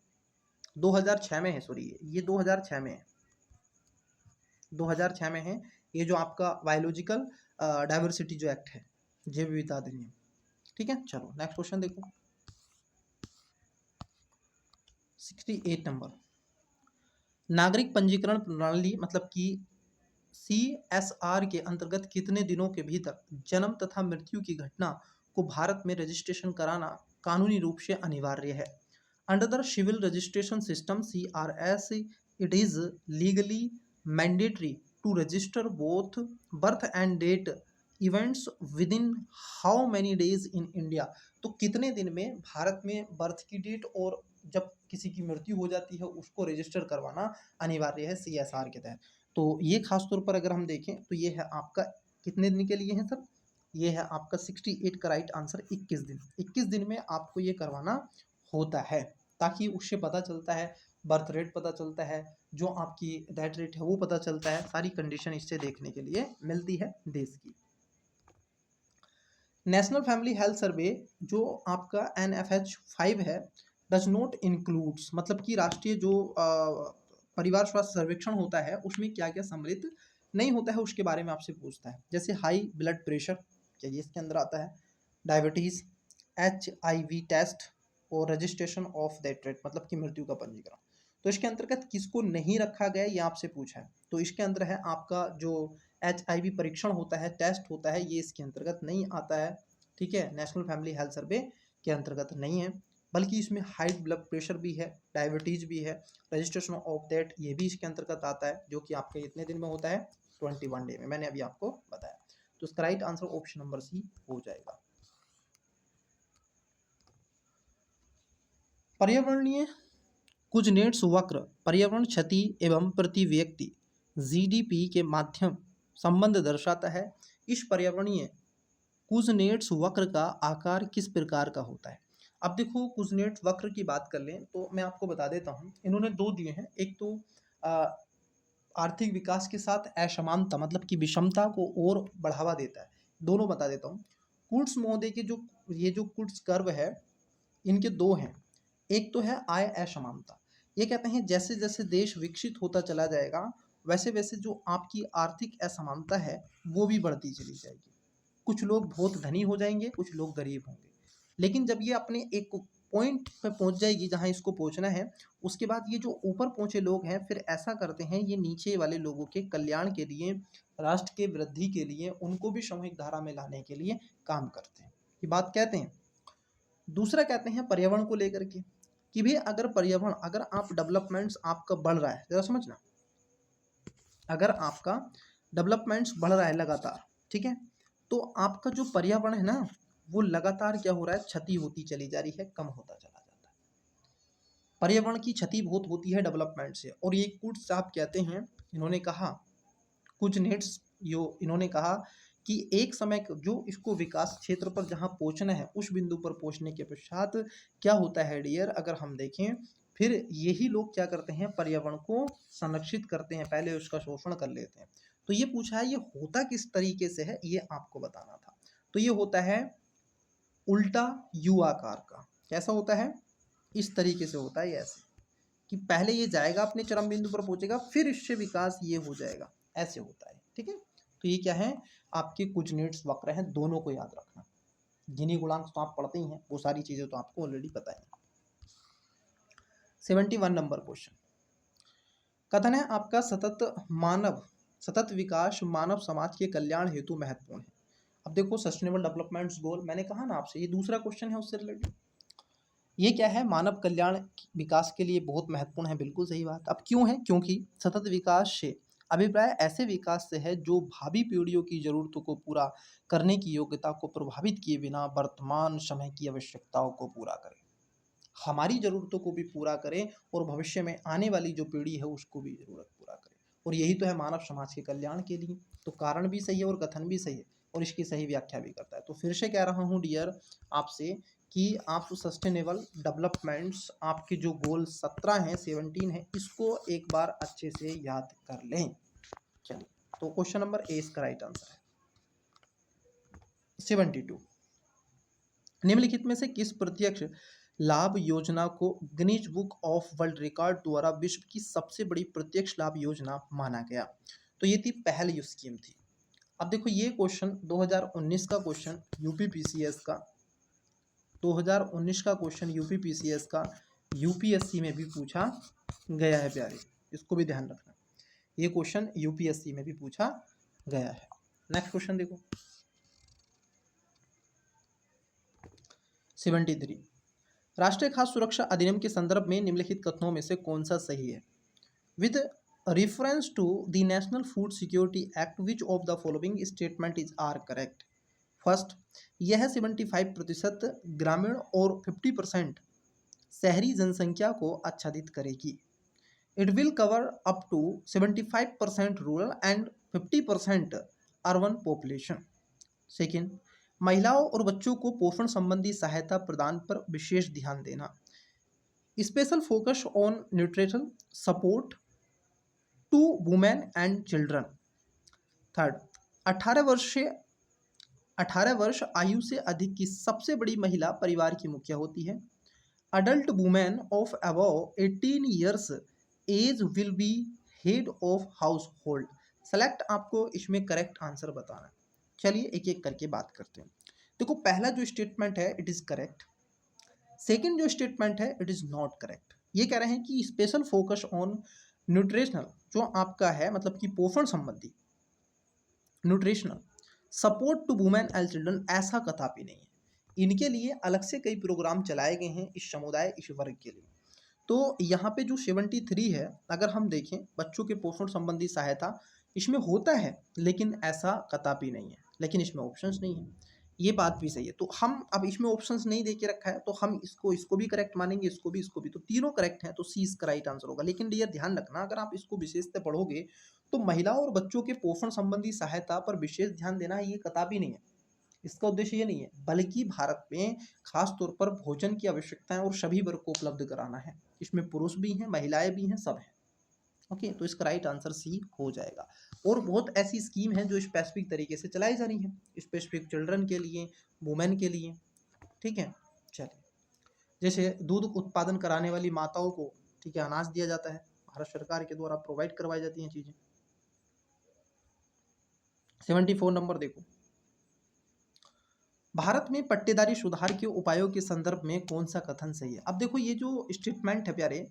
2006 में है, सॉरी ये 2006 में है, 2006 में है ये जो आपका बायोलॉजिकल डाइवर्सिटी जो एक्ट है, जैव विविधता अधिनियम। ठीक है, चलो नेक्स्ट क्वेश्चन देखो। 68 नंबर, नागरिक पंजीकरण प्रणाली मतलब कि CSR के अंतर्गत कितने दिनों के भीतर जन्म तथा मृत्यु की घटना को भारत में रजिस्ट्रेशन कराना कानूनी रूप से अनिवार्य है। Under the civil registration system CRS, it is legally mandatory to register both birth and death events within how many days in India. तो कितने दिन में भारत में बर्थ की डेट और जब किसी की मृत्यु हो जाती है उसको रजिस्टर करवाना अनिवार्य है CSR के तहत। तो ये खास तौर पर अगर हम देखें तो ये है आपका कितने दिन के लिए है सर, ये है आपका 68 का राइट आंसर 21 दिन। 21 दिन में आपको ये करवाना होता है, ताकि उससे पता चलता है, बर्थ रेट पता चलता है, जो आपकी डेथ रेट है वो पता चलता है, सारी कंडीशन इससे देखने के लिए मिलती है देश की। नेशनल फैमिली हेल्थ सर्वे जो आपका NFH5 है, डज नॉट इंक्लूड्स, मतलब कि राष्ट्रीय जो परिवार स्वास्थ्य सर्वेक्षण होता है उसमें क्या क्या सम्मिलित नहीं होता है उसके बारे में आपसे पूछता है। जैसे हाई ब्लड प्रेशर, क्या ये इसके अंदर आता है, डायबिटीज़, HIV टेस्ट और रजिस्ट्रेशन ऑफ डेथ रेट मतलब कि मृत्यु का पंजीकरण। तो इसके अंतर्गत किसको नहीं रखा गया ये आपसे पूछा है, तो इसके अंदर है आपका जो HIV परीक्षण होता है, टेस्ट होता है, ये इसके अंतर्गत नहीं आता है। ठीक है, नेशनल फैमिली हेल्थ सर्वे के अंतर्गत नहीं है, बल्कि इसमें हाई ब्लड प्रेशर भी है, डायबिटीज़ भी है, रजिस्ट्रेशन ऑफ डेट ये भी इसके अंतर्गत आता है, जो कि आपके इतने दिन में होता है 21 डे में, मैंने अभी आपको बताया। तो इसका right answer option number C हो जाएगा। पर्यावरणीय कुजनेट्स वक्र पर्यावरण क्षति एवं प्रति व्यक्ति GDP के माध्यम संबंध दर्शाता है। इस पर्यावरणीय कुजनेट्स वक्र का आकार किस प्रकार का होता है। अब देखो कुजनेट्स वक्र की बात कर लें तो मैं आपको बता देता हूँ, इन्होंने दो दिए हैं, एक तो आर्थिक विकास के साथ असमानता मतलब कि विषमता को और बढ़ावा देता है, दोनों बता देता हूँ। कुर्ट्स महोदय के जो ये जो कुर्ट्स कर्व है इनके दो हैं, एक तो है आय असमानता, ये कहते हैं जैसे जैसे देश विकसित होता चला जाएगा वैसे वैसे जो आपकी आर्थिक असमानता है वो भी बढ़ती चली जाएगी, कुछ लोग बहुत धनी हो जाएंगे, कुछ लोग गरीब होंगे, लेकिन जब ये अपने एक पॉइंट पे पहुंच जाएगी जहां इसको पहुंचना है, उसके बाद ये जो ऊपर पहुंचे लोग हैं फिर ऐसा करते हैं, ये नीचे वाले लोगों के कल्याण के लिए, राष्ट्र के वृद्धि के लिए, उनको भी सामूहिक धारा में लाने के लिए काम करते हैं, ये बात कहते हैं। दूसरा कहते हैं पर्यावरण को लेकर के कि भी अगर पर्यावरण, अगर आप डेवलपमेंट्स आपका बढ़ रहा है, जरा समझना, अगर आपका डेवलपमेंट्स बढ़ रहा है लगातार, ठीक है, तो आपका जो पर्यावरण है ना वो लगातार क्या हो रहा है, क्षति होती चली जा रही है, कम होता चला जाता है। पर्यावरण की क्षति बहुत होती है डेवलपमेंट से। और ये कुछ साहब कहते हैं, इन्होंने कहा कुछ नेट्स, यो इन्होंने कहा कि एक समय जो इसको विकास क्षेत्र पर जहाँ पहुँचना है उस बिंदु पर पहुँचने के पश्चात क्या होता है डियर, अगर हम देखें फिर यही लोग क्या करते हैं, पर्यावरण को संरक्षित करते हैं, पहले उसका शोषण कर लेते हैं। तो ये पूछा है ये होता किस तरीके से है, ये आपको बताना था। तो ये होता है उल्टा यू आकार का। कैसा होता है, इस तरीके से होता है, ऐसे कि पहले ये जाएगा अपने चरम बिंदु पर पहुंचेगा, फिर इससे विकास ये हो जाएगा, ऐसे होता है। ठीक है, तो ये क्या है, आपके कुछ नीड्स वक्र हैं, दोनों को याद रखना। गिनी गुणांक तो आप पढ़ते ही हैं, वो सारी चीजें तो आपको ऑलरेडी पता है। 71 नंबर क्वेश्चन, कथन है आपका सतत विकास मानव समाज के कल्याण हेतु महत्वपूर्ण है। अब देखो सस्टेनेबल डेवलपमेंट गोल, मैंने कहा ना आपसे, ये दूसरा क्वेश्चन है उससे रिलेटेड। ये क्या है, मानव कल्याण विकास के लिए बहुत महत्वपूर्ण है, बिल्कुल सही बात। अब क्यों है, क्योंकि सतत विकास से अभिप्राय ऐसे विकास से है जो भावी पीढ़ियों की जरूरतों को पूरा करने की योग्यता को प्रभावित किए बिना वर्तमान समय की आवश्यकताओं को पूरा करे, हमारी ज़रूरतों को भी पूरा करें और भविष्य में आने वाली जो पीढ़ी है उसको भी ज़रूरत पूरा करें। और यही तो है मानव समाज के कल्याण के लिए। तो कारण भी सही है और कथन भी सही है और इसकी सही व्याख्या भी करता है। तो फिर से कह रहा हूँ डियर आपसे कि आप सस्टेनेबल डेवलपमेंट्स आपके जो गोल 17 हैं, 17 हैं, इसको एक बार अच्छे से याद कर लें। चलिए, तो क्वेश्चन नंबर ए इसका राइट आंसर है। 72, निम्नलिखित में से किस प्रत्यक्ष लाभ योजना को Guinness book of world record द्वारा विश्व की सबसे बड़ी प्रत्यक्ष लाभ योजना माना गया? तो ये थी पहल यू स्कीम थी। अब देखो ये क्वेश्चन 2019 का क्वेश्चन यूपीपीसीएस का, 2019 का क्वेश्चन यूपीपीसीएस का यूपीएससी में भी पूछा गया है प्यारे, इसको भी ध्यान रखना। ये क्वेश्चन यूपीएससी में भी पूछा गया है। नेक्स्ट क्वेश्चन देखो 73, राष्ट्रीय खाद्य सुरक्षा अधिनियम के संदर्भ में निम्नलिखित कथनों में से कौन सा सही है? With reference to the National Food Security Act which of the following statement is are correct? First, यह 75% ग्रामीण और 50% शहरी जनसंख्या को आच्छादित करेगी। It will cover up to 75% rural and 50% urban population. Second, महिलाओं और बच्चों को पोषण संबंधी सहायता प्रदान पर विशेष ध्यान देना। Special focus on nutrition support to women and children. Third, 18 वर्ष आयु से अधिक की सबसे बड़ी महिला परिवार की मुखिया होती है। Adult women of above 18 years age will be head of house होल्ड। सेलेक्ट, आपको इसमें करेक्ट आंसर बताना है। चलिए एक एक करके बात करते हैं। देखो पहला जो स्टेटमेंट है इट इज़ करेक्ट, सेकेंड जो स्टेटमेंट है इट इज़ नॉट करेक्ट। ये कह रहे हैं कि स्पेशल फोकस ऑन न्यूट्रिशनल जो आपका है मतलब कि पोषण संबंधी nutritional support to women and children, ऐसा कदापि नहीं है। इनके लिए अलग से कई प्रोग्राम चलाए गए हैं इस समुदाय इस वर्ग के लिए। तो यहाँ पे जो 73 है, अगर हम देखें बच्चों के पोषण संबंधी सहायता इसमें होता है लेकिन ऐसा कदापि नहीं है, लेकिन इसमें ऑप्शंस नहीं है, ये बात भी सही है। तो हम अब इसमें ऑप्शंस नहीं दे के रखा है तो हम इसको भी करेक्ट मानेंगे, इसको भी, तो तीनों करेक्ट हैं, तो सी इसका राइट आंसर होगा। लेकिन डियर ध्यान रखना, अगर आप इसको विशेषतः पढ़ोगे तो महिलाओं और बच्चों के पोषण संबंधी सहायता पर विशेष ध्यान देना है, ये कदापि नहीं है। इसका उद्देश्य ये नहीं है, बल्कि भारत में खास तौर पर भोजन की आवश्यकताएं और सभी वर्ग को उपलब्ध कराना है। इसमें पुरुष भी हैं, महिलाएं भी हैं, सब हैं। ओके, तो इसका राइट आंसर सी हो जाएगा। और बहुत ऐसी स्कीम है जो स्पेसिफिक तरीके से चलाई जा रही है, स्पेसिफिक चिल्ड्रन के लिए, वुमेन के लिए। ठीक है, चलिए जैसे दूध उत्पादन कराने वाली माताओं को ठीक है अनाज दिया जाता है, भारत सरकार के द्वारा प्रोवाइड करवाई जाती हैं चीज़ें। 74 नंबर देखो, भारत में पट्टेदारी सुधार के उपायों के संदर्भ में कौन सा कथन सही है? अब देखो ये जो स्टेटमेंट है प्यारे,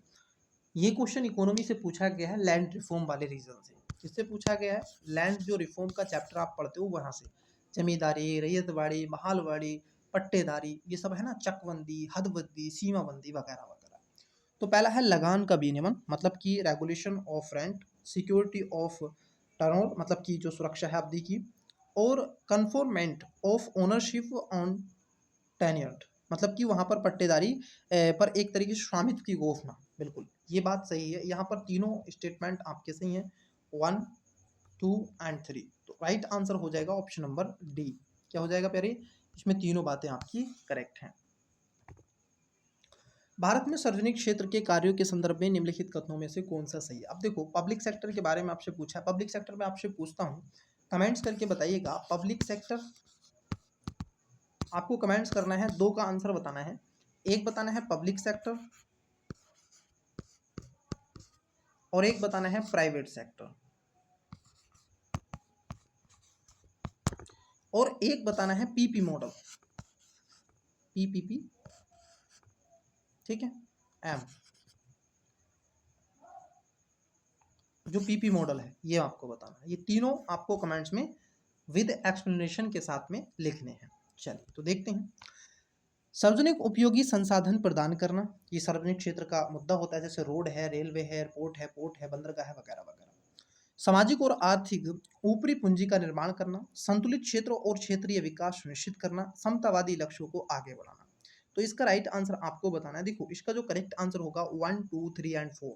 ये क्वेश्चन इकोनॉमी से पूछा गया है, लैंड रिफॉर्म वाले रीजन से। किससे पूछा गया है? लैंड जो रिफॉर्म का चैप्टर आप पढ़ते हो वहां से, जमींदारी, रैयतवाड़ी, बहालवाड़ी, पट्टेदारी, ये सब है ना, चकबंदी, हदबंदी, सीमाबंदी वगैरह वगैरह। तो पहला है लगान का विनियमन, मतलब कि regulation of rent, security of turnover, मतलब कि जो सुरक्षा है अवधि की, और कन्फोर्मेंट ऑफ ओनरशिप ऑन टेन्योर्ड, मतलब कि वहाँ पर पट्टेदारी पर एक तरीके से स्वामित्व की घोषणा। बिल्कुल ये बात सही है, यहाँ पर तीनों स्टेटमेंट आपके सही हैं, 1, 2 एंड 3। तो राइट आंसर हो जाएगा ऑप्शन नंबर डी। क्या हो जाएगा प्यारे, इसमें तीनों बातें आपकी करेक्ट हैं। भारत में सार्वजनिक क्षेत्र के कार्यों के संदर्भ में निम्नलिखित कथनों में से कौन सा सही है। अब देखो पब्लिक सेक्टर के बारे में आपसे पूछा है, पब्लिक सेक्टर में आपसे पूछता हूँ, कमेंट्स करके बताइएगा पब्लिक सेक्टर। आपको कमेंट्स करना है, दो का आंसर बताना है। एक बताना है पब्लिक सेक्टर और एक बताना है प्राइवेट सेक्टर, और एक बताना है पीपी मॉडल, पीपीपी, ठीक है, एम, जो पीपी मॉडल है ये आपको बताना है। ये तीनों आपको कमेंट्स में विद एक्सप्लेनेशन के साथ में लिखने हैं। चलिए तो देखते हैं। सार्वजनिक उपयोगी संसाधन प्रदान करना, ये सार्वजनिक क्षेत्र का मुद्दा होता है, जैसे रोड है, रेलवे है, एयरपोर्ट है, पोर्ट है, बंदरगाह है, वगैरह वगैरह। सामाजिक और आर्थिक ऊपरी पूंजी का निर्माण करना, संतुलित क्षेत्र और क्षेत्रीय विकास सुनिश्चित करना, समतावादी लक्ष्यों को आगे बढ़ाना। तो इसका राइट आंसर आपको बताना है। देखो इसका जो करेक्ट आंसर होगा 1, 2, 3 and 4,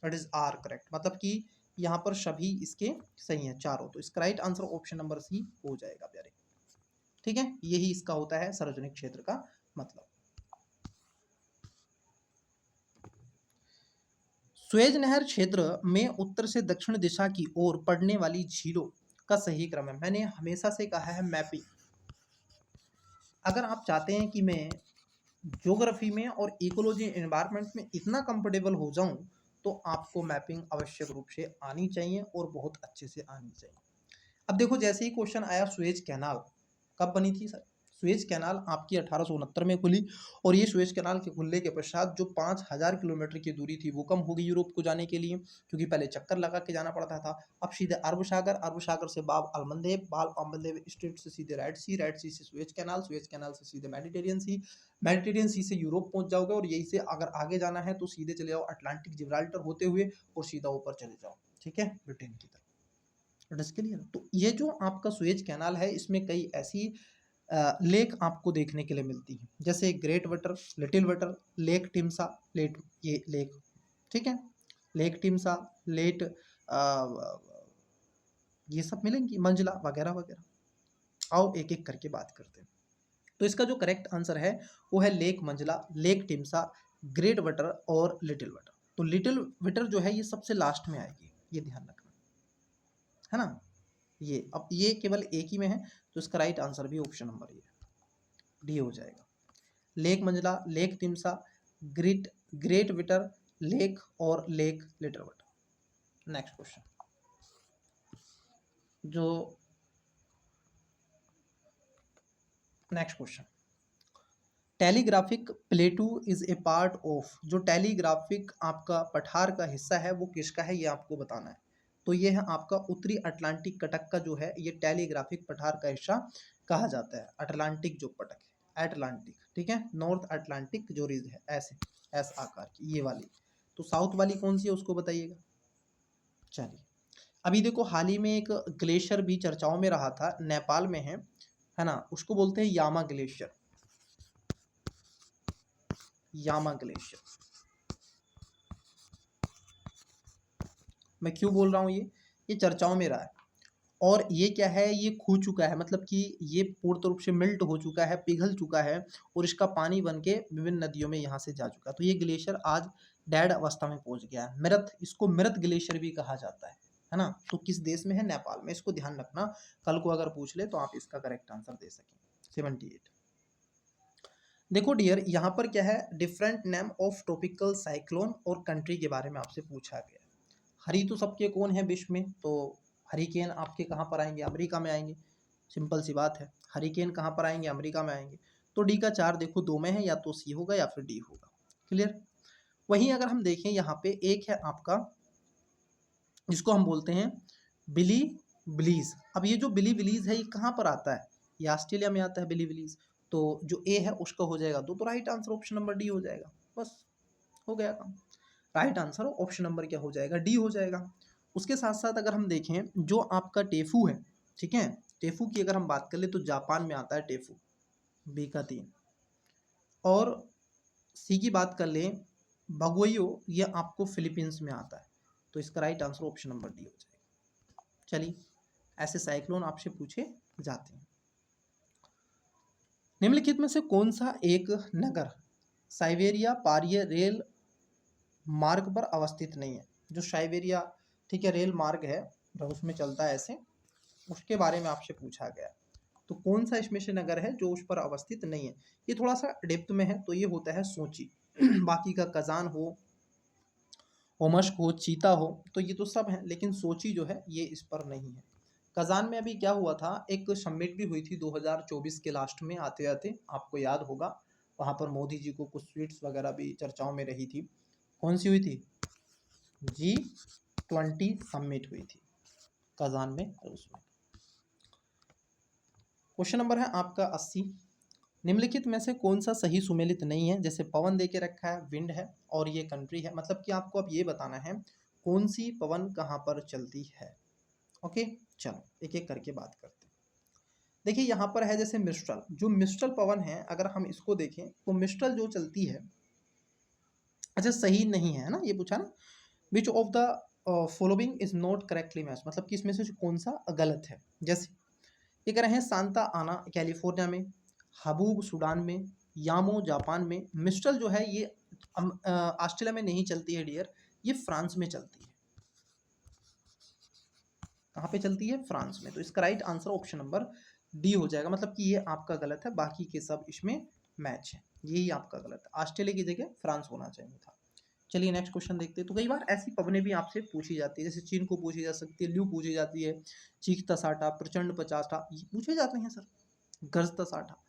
that is are correct, मतलब कि यहाँ पर सभी इसके सही हैं चारों। तो इसका right answer option number C हो जाएगा प्यारे, ठीक है। यही इसका होता है सार्वजनिक क्षेत्र का मतलब। स्वेज नहर क्षेत्र में उत्तर से दक्षिण दिशा की ओर पड़ने वाली झीलों का सही क्रम है। मैंने हमेशा से कहा है मैपिंग, अगर आप चाहते हैं कि मैं ज्योग्राफी में और इकोलॉजी एनवायरनमेंट में इतना कंफर्टेबल हो जाऊं, तो आपको मैपिंग आवश्यक रूप से आनी चाहिए और बहुत अच्छे से आनी चाहिए। अब देखो जैसे ही क्वेश्चन आया सुएज कैनाल कब बनी थी सर, सुएज कैनाल आपकी 1869 में खुली, और ये सुएज कैनाल के खुलने के पश्चात जो 5000 किलोमीटर की दूरी थी वो कम हो गई यूरोप को जाने के लिए, क्योंकि पहले चक्कर लगा के जाना पड़ता था। अब सीधे अरब सागर, अरब सागर से बाब अलमंदेब, बाब अलमंदेब स्ट्रेट से सीधे रेड सी, रेड सी से सुएज कैनाल, सुएज कैनाल से सीधे मेडिटेरियन सी, मेडिटेरियन सी से यूरोप पहुंच जाओगे, और यही से अगर आगे जाना है तो सीधे चले जाओ अटलांटिक जिब्राल्टर होते हुए और सीधा ऊपर चले जाओ, ठीक है, ब्रिटेन की तरफ। इसके लिए तो ये जो आपका सुएज कैनाल है इसमें कई ऐसी लेक आपको देखने के लिए मिलती है, जैसे great water, little water, lake Timsah, लेट, ये लेक, ठीक है, लेक टिम्सा, लेट, ये सब मिलेंगी, मंजला वगैरह वगैरह। आओ एक एक करके बात करते हैं। तो इसका जो करेक्ट आंसर है वो है lake Manzala, lake टिम्सा, great water और लिटिल वाटर। तो लिटिल वाटर जो है ये सबसे लास्ट में आएगी, ये ध्यान रखना है ना। ये अब ये केवल एक ही में है, तो इसका राइट आंसर भी ऑप्शन नंबर ये डी हो जाएगा। Lake Manzala, lake Timsah, great great bitter lake और lake little water. Next question, जो next question, telegraphic plateau is a part of, जो टेलीग्राफिक आपका पठार का हिस्सा है वो किसका है ये आपको बताना है। तो ये है आपका उत्तरी अटलांटिक कटक का जो है ये टेलीग्राफिक पठार का हिस्सा कहा जाता है। अटलांटिक जो पटक है अटलांटिक, ठीक है, नॉर्थ अटलांटिक जो रीज है ऐसे एस आकार की ये वाली। तो साउथ वाली कौन सी है उसको बताइएगा। चलिए अभी देखो हाल ही में एक ग्लेशियर भी चर्चाओं में रहा था, नेपाल में है ना, उसको बोलते हैं यामा ग्लेशियर, यामा ग्लेशियर। मैं क्यों बोल रहा हूँ ये चर्चाओं में रहा है, और ये क्या है, ये खो चुका है, मतलब कि ये पूर्ण रूप से मेल्ट हो चुका है, पिघल चुका है, और इसका पानी बन के विभिन्न नदियों में यहाँ से जा चुका है। तो ये ग्लेशियर आज डेड अवस्था में पहुंच गया है, मृत, इसको मृत ग्लेशियर भी कहा जाता है ना। तो किस देश में है, नेपाल में, इसको ध्यान रखना, कल को अगर पूछ ले तो आप इसका करेक्ट आंसर दे सकें। 78। देखो डियर यहाँ पर क्या है, different name of tropical cyclone और कंट्री के बारे में आपसे पूछा गया। हरी तो सबके कौन है विश्व में, तो हरिकेन आपके कहाँ पर आएंगे, अमेरिका में आएंगे, सिंपल सी बात है, हरिकेन कहाँ पर आएंगे, अमेरिका में आएंगे। तो डी का 4 देखो दो में है, या तो सी होगा या फिर डी होगा, क्लियर। वहीं अगर हम देखें यहाँ पे एक है आपका जिसको हम बोलते हैं बिली विलीज। अब ये जो बिली विलीज है ये कहाँ पर आता है, ये ऑस्ट्रेलिया में आता है बिली विलीज। तो जो ए है उसका हो जाएगा दो, तो right answer option number D हो जाएगा, बस हो गया काम। राइट आंसर ऑप्शन नंबर क्या हो जाएगा, डी हो जाएगा। उसके साथ साथ अगर हम देखें जो आपका टेफू है, ठीक है, टेफू की अगर हम बात कर ले तो जापान में आता है टेफू, बी का 3। और सी की बात कर लें, बगोयो, ये आपको फिलीपींस में आता है। तो इसका right answer option number D हो जाएगा। चलिए, ऐसे साइक्लोन आपसे पूछे जाते हैं। निम्नलिखित में से कौन सा एक नगर साइबेरिया पार्य रेल मार्ग पर अवस्थित नहीं है? जो साइबेरिया, ठीक है, रेल मार्ग है, जो उसमें चलता है ऐसे, उसके बारे में आपसे पूछा गया। तो कौन सा इसमें से नगर है जो उस पर अवस्थित नहीं है? ये थोड़ा सा डेप्थ में है, तो ये होता है सोची। बाकी का कजान हो, ओमस्क हो, चीता हो, तो ये तो सब है, लेकिन सोची जो है ये इस पर नहीं है। कजान में अभी क्या हुआ था, एक समिट भी हुई थी 2024 के लास्ट में आते आते, आपको याद होगा। वहाँ पर मोदी जी को कुछ स्वीट्स वगैरह भी चर्चाओं में रही थी। कौन सी हुई थी? G20 समिट हुई थी कजान में, रूस में। क्वेश्चन नंबर है आपका 80। निम्नलिखित में से कौन सा सही सुमेलित नहीं है? जैसे पवन दे के रखा है, विंड है और ये कंट्री है, मतलब कि आपको अब ये बताना है कौन सी पवन कहाँ पर चलती है। ओके, चलो एक एक करके बात करते हैं। देखिए यहाँ पर है जैसे मिस्ट्रल, जो मिस्ट्रल पवन है, अगर हम इसको देखें तो मिस्ट्रल जो चलती है, अच्छा सही नहीं है ना, ये पूछा ना, विच of the following is not correctly match, मतलब कि इसमें से कौन सा गलत है। जैसे ये कह रहे हैं सांता आना कैलिफोर्निया में, हबूब सूडान में, यामो जापान में। मिस्ट्रल जो है ये ऑस्ट्रेलिया में नहीं चलती है डियर, ये फ्रांस में चलती है। कहाँ पे चलती है? फ्रांस में। तो इसका right answer option number D हो जाएगा, मतलब कि ये आपका गलत है, बाकी के सब इसमें मैच है, यही आपका गलत है। ऑस्ट्रेलिया की जगह फ्रांस होना चाहिए था। चलिए नेक्स्ट क्वेश्चन देखते हैं। तो कई बार ऐसी पवनें भी आपसे पूछी जाती है, जैसे चीन को पूछी जा सकती है, ल्यू पूछी जाती है, चीखता साटा, प्रचंड पचासा, ये पूछे जाते हैं सर। गरजता साटा,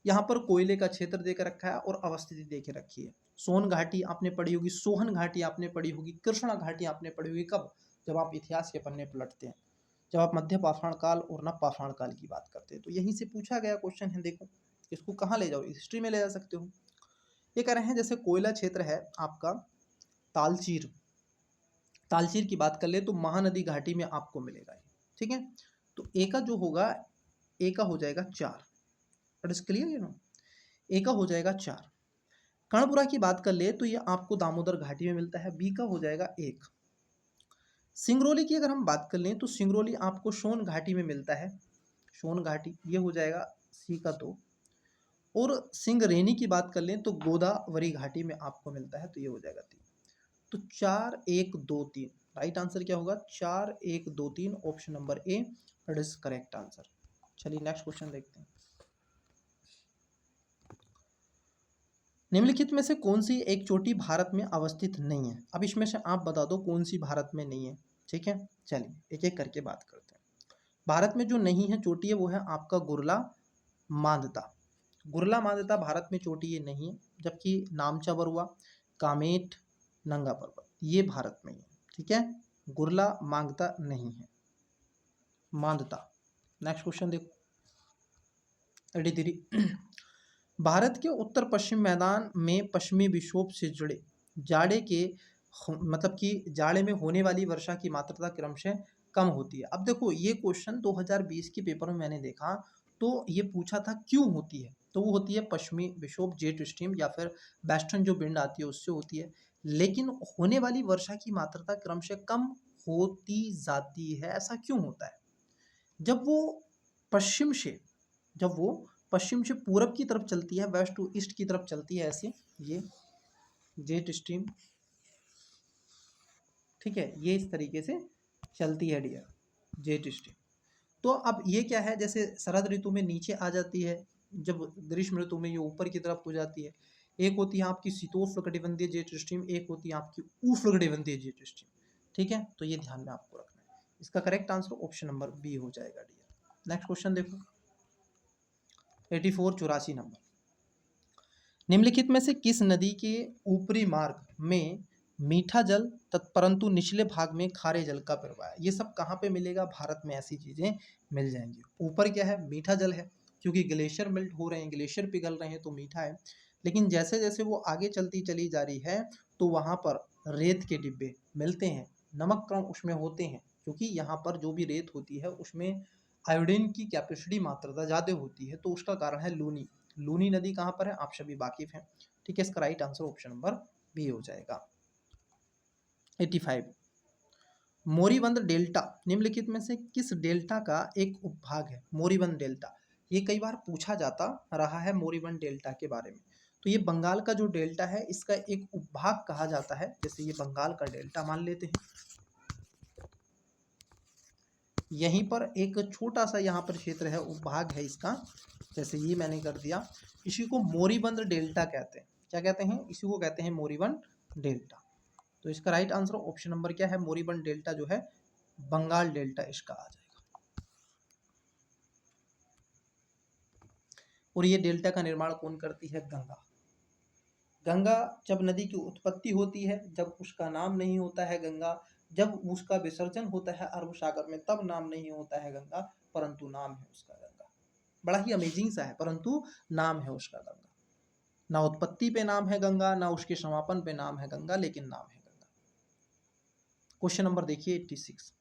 यहाँ पर कोयले का क्षेत्र देकर रखा है और अवस्थिति देके रखी है। सोन घाटी आपने पढ़ी होगी, सोहन घाटी आपने पढ़ी होगी, कृष्णा घाटी आपने पढ़ी होगी। कब? जब आप इतिहास के पन्ने पलटते हैं, जब आप मध्य पाषाण काल और नव पाषाण काल की बात करते हैं। तो यहीं से पूछा गया क्वेश्चन है, देखो इसको कहाँ ले जाओ, हिस्ट्री में ले जा सकते हो। ये कह रहे हैं जैसे कोयला क्षेत्र है आपका तालचीर, तालचीर की बात कर ले तो महानदी घाटी में आपको मिलेगा ये, ठीक है। तो ए का जो होगा, ए का हो जाएगा 4। It is clear you know, A का हो जाएगा 4। कर्णपुरा की बात कर ले तो ये आपको दामोदर घाटी में मिलता है, बी का हो जाएगा 1। सिंगरौली की अगर हम बात कर लें तो सिंगरौली आपको सोन घाटी में मिलता है, सोन घाटी, ये हो जाएगा सी का 2। और सिंगरेनी की बात कर लें तो गोदावरी घाटी में आपको मिलता है, तो ये हो जाएगा 3। तो 4 1 2 3, राइट आंसर क्या होगा? 4 1 2 3, option number A it is correct answer. चलिए नेक्स्ट क्वेश्चन देखते हैं। निम्नलिखित में से कौन सी एक चोटी भारत में अवस्थित नहीं है? अब इसमें से आप बता दो कौन सी भारत में नहीं है, ठीक है। चलिए एक एक करके बात करते हैं। भारत में जो नहीं है चोटी है वो है आपका गुरला मांदता। गुरला मांदता भारत में चोटी ये नहीं है, जबकि नामचा बरुआ, कामेट, नंगा पर्वत ये भारत में ही है, ठीक है। गुरला मांगता नहीं है, मांदता। नेक्स्ट क्वेश्चन देखो, 83। भारत के उत्तर पश्चिम मैदान में पश्चिमी विक्षोभ से जुड़े जाड़े के मतलब कि जाड़े में होने वाली वर्षा की मात्रा क्रमशः कम होती है। अब देखो ये क्वेश्चन 2020 के पेपर में मैंने देखा, तो ये पूछा था क्यों होती है, तो वो होती है पश्चिमी विक्षोभ, जेट स्ट्रीम या फिर वेस्टर्न जो विंड आती है उससे होती है। लेकिन होने वाली वर्षा की मात्रा क्रमशः कम होती जाती है, ऐसा क्यों होता है? जब वो पश्चिम से जब वो पश्चिम से पूरब की तरफ चलती है, वेस्ट टू ईस्ट की तरफ चलती है, ऐसे ये जेट स्ट्रीम, ठीक है, ये इस तरीके से चलती है डियर, जेट स्ट्रीम। तो अब ये क्या है, जैसे शरद ऋतु में नीचे आ जाती है, जब ग्रीष्म ऋतु में ये ऊपर की तरफ हो जाती है। एक होती है आपकी शीतोष्णकटिबंधीय जेट स्ट्रीम, एक होती है आपकी उष्णकटिबंधीय जेट स्ट्रीम, ठीक है। तो ये ध्यान में आपको रखना है। इसका correct answer option number B हो जाएगा डियर। नेक्स्ट क्वेश्चन देखो, 84 84 नंबर। निम्नलिखित में से किस नदी के ऊपरी मार्ग में मीठा जल परंतु निचले भाग में खारे जल का प्रवाह है? ये सब कहाँ पे मिलेगा? भारत में ऐसी चीजें मिल जाएंगी। ऊपर क्या है? मीठा जल है, क्योंकि ग्लेशियर मेल्ट हो रहे हैं, ग्लेशियर पिघल रहे हैं तो मीठा है। लेकिन जैसे जैसे वो आगे चलती चली जा रही है तो वहाँ पर रेत के डिब्बे मिलते हैं, नमक कण उसमें होते हैं, क्योंकि यहाँ पर जो भी रेत होती है उसमें आयोडीन की कैपेसिटी मात्रा ज़्यादा होती है, तो उसका कारण है लूनी। लूनी नदी कहाँ पर है, आप सभी वाकिफ हैं। ठीक है, इसका right answer option number B हो जाएगा। 85, मोरीबंद डेल्टा निम्नलिखित में से किस डेल्टा का एक उपभाग है? मोरीबंद डेल्टा, ये कई बार पूछा जाता रहा है मोरीबंद डेल्टा के बारे में। तो ये बंगाल का जो डेल्टा है इसका एक उपभाग कहा जाता है। जैसे ये बंगाल का डेल्टा मान लेते हैं, यहीं पर एक छोटा सा यहाँ पर क्षेत्र है, उपभाग है इसका, जैसे ये मैंने कर दिया, इसी को मोरीबंद डेल्टा कहते हैं। क्या कहते हैं? इसी को कहते हैं मोरीबंद डेल्टा। तो इसका राइट आंसर ऑप्शन नंबर क्या है? मोरीबंद डेल्टा जो है बंगाल डेल्टा इसका आ जाएगा। और ये डेल्टा का निर्माण कौन करती है? गंगा। गंगा जब नदी की उत्पत्ति होती है, जब उसका नाम नहीं होता है गंगा, जब उसका विसर्जन होता है अरब सागर में, तब नाम नहीं होता है गंगा, परंतु नाम है उसका गंगा। बड़ा ही अमेजिंग सा है, परंतु नाम है उसका गंगा। ना उत्पत्ति पे नाम है गंगा, ना उसके समापन पे नाम है गंगा, लेकिन नाम है गंगा। क्वेश्चन नंबर देखिए 86,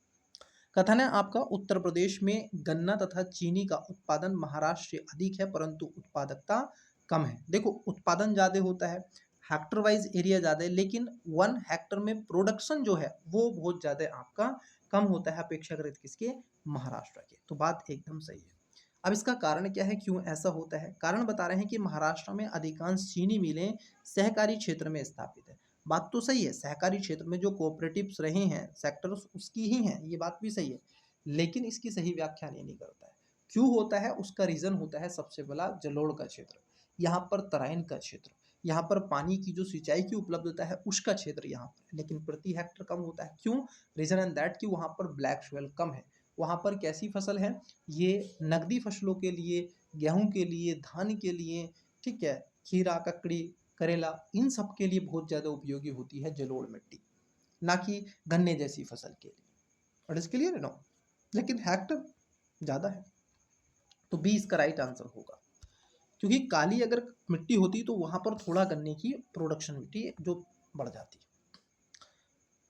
कथन है आपका उत्तर प्रदेश में गन्ना तथा चीनी का उत्पादन महाराष्ट्र से अधिक है परंतु उत्पादकता कम है। देखो उत्पादन ज्यादा होता है, हेक्टर वाइज एरिया ज्यादा है, लेकिन 1 हेक्टर में प्रोडक्शन जो है वो बहुत ज्यादा आपका कम होता है अपेक्षाकृत किसके? महाराष्ट्र के। तो बात एकदम सही है। अब इसका कारण क्या है, क्यों ऐसा होता है? कारण बता रहे हैं कि महाराष्ट्र में अधिकांश चीनी मिलें सहकारी क्षेत्र में स्थापित है। बात तो सही है, सहकारी क्षेत्र में जो कोऑपरेटिव्स रहे हैं सेक्टर्स उसकी ही हैं, ये बात भी सही है, लेकिन इसकी सही व्याख्या नहीं करता है। क्यों होता है? उसका रीजन होता है सबसे बड़ा जलोढ़ का क्षेत्र, यहाँ पर तराइन का क्षेत्र, यहाँ पर पानी की जो सिंचाई की उपलब्धता है उसका क्षेत्र यहाँ पर, लेकिन प्रति हेक्टर कम होता है। क्यों? रीजन एंड दैट कि वहाँ पर ब्लैक सॉइल कम है। वहाँ पर कैसी फसल है? ये नकदी फसलों के लिए, गेहूं के लिए, धान के लिए, ठीक है, खीरा, ककड़ी, करेला, इन सब के लिए बहुत ज़्यादा उपयोगी होती है जलोढ़ मिट्टी, ना कि गन्ने जैसी फसल के लिए। और इसके लिए नो, लेकिन हेक्टर ज़्यादा है, तो बी इसका राइट आंसर होगा। क्योंकि काली अगर मिट्टी होती तो वहाँ पर थोड़ा गन्ने की प्रोडक्शन मिट्टी जो बढ़ जाती।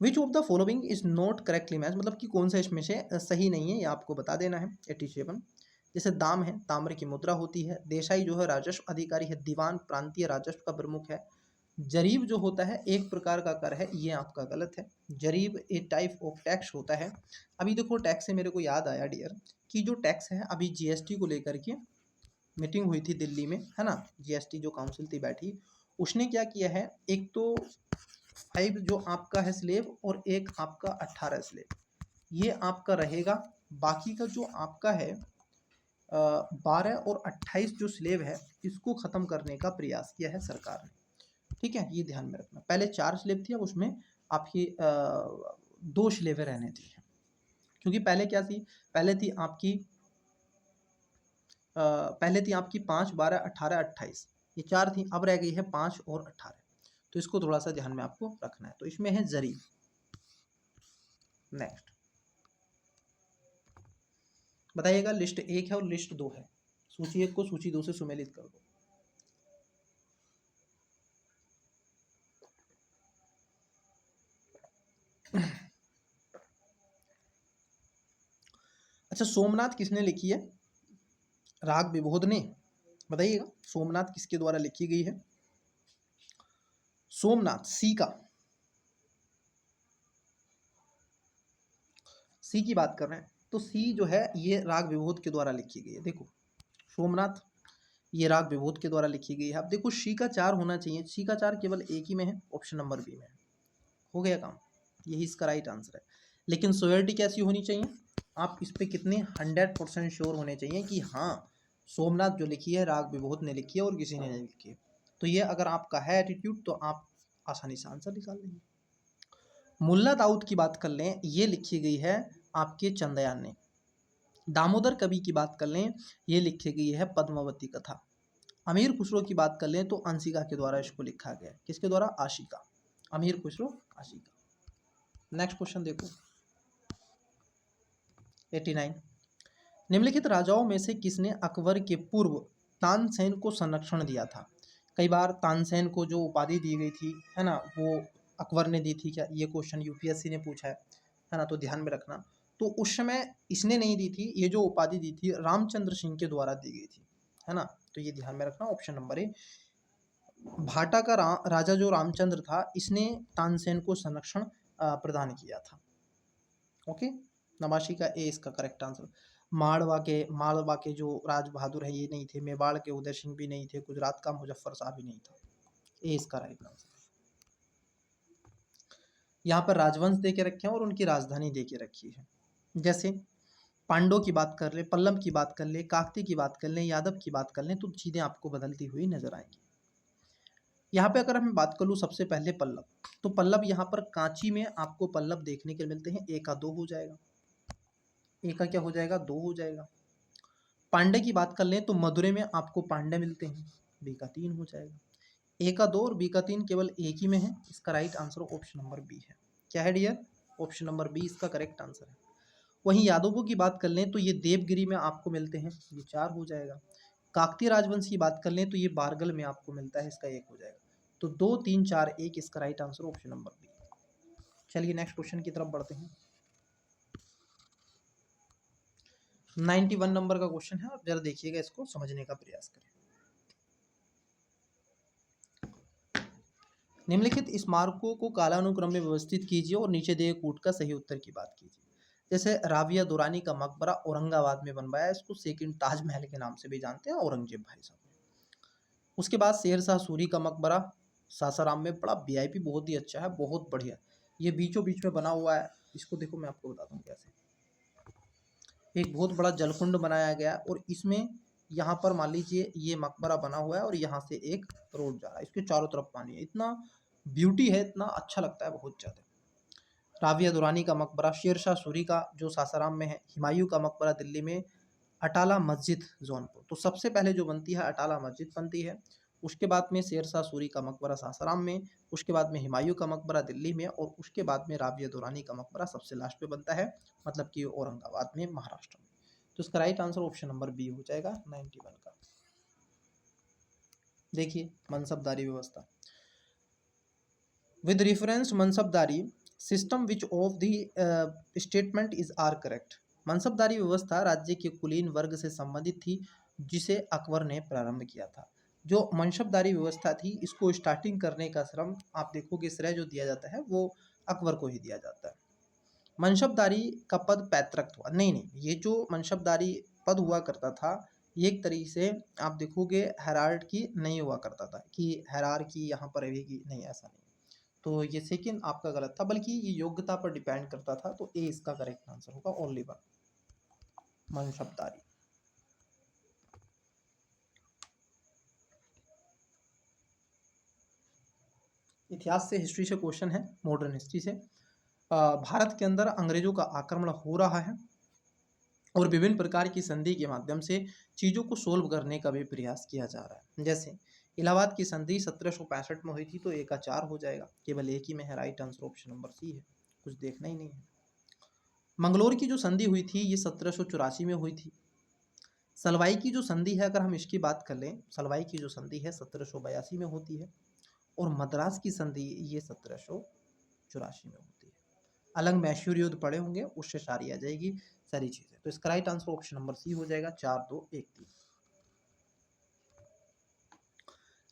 विच of the following is not correctly match, मतलब कि कौन सा इसमें से सही नहीं है, ये आपको बता देना है। 87, जैसे दाम है, ताम्र की मुद्रा होती है। देसाई जो है राजस्व अधिकारी है। दीवान प्रांतीय राजस्व का प्रमुख है। जरीब जो होता है एक प्रकार का कर है, ये आपका गलत है। जरीब ए टाइप ऑफ टैक्स होता है। अभी देखो टैक्स से मेरे को याद आया डियर कि जो टैक्स है अभी जीएसटी को लेकर के मीटिंग हुई थी दिल्ली में, है ना, जीएसटी जो काउंसिल थी बैठी, उसने क्या किया है, एक तो 5 जो आपका है स्लेब और एक आपका 18 स्लेब, ये आपका रहेगा। बाकी का जो आपका है 12 और 28 जो स्लेब है इसको ख़त्म करने का प्रयास किया है सरकार ने। ठीक है, ये ध्यान में रखना। पहले 4 स्लेब थी, अब उसमें आपकी 2 स्लेबें रहने थी। क्योंकि पहले क्या थी, पहले थी आपकी 5, 12, 18, 28, ये 4 थी, अब रह गई है 5 और 18। तो इसको थोड़ा सा ध्यान में आपको रखना है। तो इसमें है जरीब। नेक्स्ट बताइएगा, लिस्ट 1 है और लिस्ट 2 है। सूची 1 को सूची 2 से सुमेलित कर दो। अच्छा, सोमनाथ किसने लिखी है? राग विबोध ने। बताइएगा सोमनाथ किसके द्वारा लिखी गई है? सोमनाथ सी की बात कर रहे हैं, तो सी जो है ये राग विबोध के द्वारा लिखी गई है। देखो सोमनाथ ये राग विबोध के द्वारा लिखी गई है। अब देखो सी का 4 होना चाहिए, सी का 4 केवल एक ही में है, ऑप्शन नंबर बी में है। हो गया काम, यही इसका राइट आंसर है। लेकिन श्योरिटी कैसी होनी चाहिए? आप इस पे कितने 100% श्योर होने चाहिए कि हाँ सोमनाथ जो लिखी है राग विबोध ने लिखी है और किसी ने नहीं लिखी है। तो ये अगर आपका है एटीट्यूड तो आप आसानी से आंसर निकाल लेंगे। मुल्ला दाऊद की बात कर लें, ये लिखी गई है आपके चंद्रयान ने। दामोदर कवि की बात कर लें, ये लिखी गई है पद्मावती कथा। अमीर खुसरो की बात कर लें तो अंशिका के द्वारा इसको लिखा गया है। किसके द्वारा? आशिका। अमीर खुसरो, आशिका। नेक्स्ट क्वेश्चन देखो 89, निम्नलिखित राजाओं में से किसने अकबर के पूर्व तानसेन को संरक्षण दिया था? कई बार तानसेन को जो उपाधि दी गई थी, है ना, वो अकबर ने दी थी क्या? ये क्वेश्चन यूपीएससी ने पूछा है ना, तो ध्यान में रखना। तो उस समय इसने नहीं दी थी, ये जो उपाधि दी थी रामचंद्र सिंह के द्वारा दी गई थी, है ना। तो ये ध्यान में रखना, ऑप्शन नंबर ए। भाटा का राजा जो रामचंद्र था, इसने तानसेन को संरक्षण प्रदान किया था। ओके, नवाशी का ए इसका करेक्ट आंसर। मालवा के जो राज बहादुर है ये नहीं थे, मेवाड़ के उदय सिंह भी नहीं थे, गुजरात का मुजफ्फर शाह भी नहीं था। ए इसका राइट आंसर। यहाँ पर राजवंश दे के रखे हैं और उनकी राजधानी दे के रखी है। जैसे पांडवों की बात कर ले, पल्लव की बात कर ले, काकती की बात कर लें, यादव की बात कर लें, तो चीज़ें आपको बदलती हुई नजर आएंगी। यहाँ पे अगर मैं बात कर लूँ सबसे पहले पल्लव, तो पल्लव यहाँ पर कांची में आपको पल्लव देखने के मिलते हैं। ए का 2 हो जाएगा, ए का क्या हो जाएगा, 2 हो जाएगा। पांडे की बात कर लें तो मदुरै में आपको पांडे मिलते हैं, बी का 3 हो जाएगा। ए का 2 और बी का 3 केवल एक ही में है, इसका right answer option number B है। क्या है डियर, ऑप्शन नंबर बी इसका करेक्ट आंसर है। वहीं यादवों की बात कर लें तो ये देवगिरी में आपको मिलते हैं, ये 4 हो जाएगा। काकतीय राजवंश की बात कर लें तो ये बारगल में आपको मिलता है, इसका 1 हो जाएगा। तो 2 3 4 1 इसका right answer option number B. चलिए नेक्स्ट क्वेश्चन की तरफ बढ़ते हैं। 91 नंबर का क्वेश्चन है, आप जरा देखिएगा, इसको समझने का प्रयास करें। निम्नलिखित स्मारकों को कालानुक्रम में व्यवस्थित कीजिए और नीचे दिए कूट का सही उत्तर की बात कीजिए। जैसे राबिया दुरानी का मकबरा औरंगाबाद में बनवाया, इसको सेकंड ताजमहल के नाम से भी जानते हैं औरंगजेब भाई साहब। उसके बाद शेर शाह सूरी का मकबरा सासाराम में, बड़ा वीआईपी, बहुत ही अच्छा है, बहुत बढ़िया। ये बीचों बीच में बना हुआ है, इसको देखो मैं आपको बताता हूँ कैसे। एक बहुत बड़ा जलकुंड बनाया गया और इसमें यहाँ पर मान लीजिए ये मकबरा बना हुआ है और यहाँ से एक रोड जा रहा है, इसके चारों तरफ पानी है, इतना ब्यूटी है, इतना अच्छा लगता है बहुत ज़्यादा। राबिया दुरानी का मकबरा, शेर शाह सूरी का जो सासाराम में है, हुमायूं का मकबरा दिल्ली में, अटाला मस्जिद जौनपुर। तो सबसे पहले जो बनती है अटाला मस्जिद बनती है, उसके बाद में शेर शाह सूरी का मकबरा सासाराम में, उसके बाद में हुमायूं का मकबरा दिल्ली में, और उसके बाद में राबिया दुरानी का मकबरा सबसे लास्ट पे बनता है, मतलब कि औरंगाबाद में, महाराष्ट्र में। तो इसका right answer option number B हो जाएगा 91 का। देखिए मनसबदारी व्यवस्था, with reference Mansabdari system which of the statement is are correct. Mansabdari व्यवस्था राज्य के कुलीन वर्ग से संबंधित थी, जिसे अकबर ने प्रारंभ किया था। जो मनसबदारी व्यवस्था थी, इसको स्टार्टिंग करने का श्रम आप देखोगे श्रेय जो दिया जाता है वो अकबर को ही दिया जाता है। मनसबदारी का पद पैतृक हुआ, नहीं नहीं, ये जो मनसबदारी पद हुआ करता था, ये एक तरीके से आप देखोगे हेराल्ड की नहीं हुआ करता था कि हेरार की यहाँ पर रहेगी, नहीं, ऐसा नहीं। तो ये सेकंड आपका गलत था, बल्कि ये योग्यता पर डिपेंड करता था। तो ए इसका करेक्ट आंसर होगा, ओनली वन, मनसबदारी। इतिहास से, हिस्ट्री से क्वेश्चन है, मॉडर्न हिस्ट्री से। भारत के अंदर अंग्रेजों का आक्रमण हो रहा है और विभिन्न प्रकार की संधि के माध्यम से चीज़ों को सोल्व करने का भी प्रयास किया जा रहा है। जैसे इलाहाबाद की संधि 1765 में हुई थी, तो ए का 4 हो जाएगा, केवल एक ही में है, right answer option number C है, कुछ देखना ही नहीं है। मंगलोर की जो संधि हुई थी ये 1784 में हुई थी। सलवाई की जो संधि है, अगर हम इसकी बात कर लें, सलवाई की जो संधि है 1782 में होती है, और मद्रास की संधि ये 1784 में होती है। अलग मैसूर युद्ध पड़े होंगे, उससे सारी आ जाएगी सारी चीजें। तो इसका right answer option number C हो जाएगा, 4 2 1 3।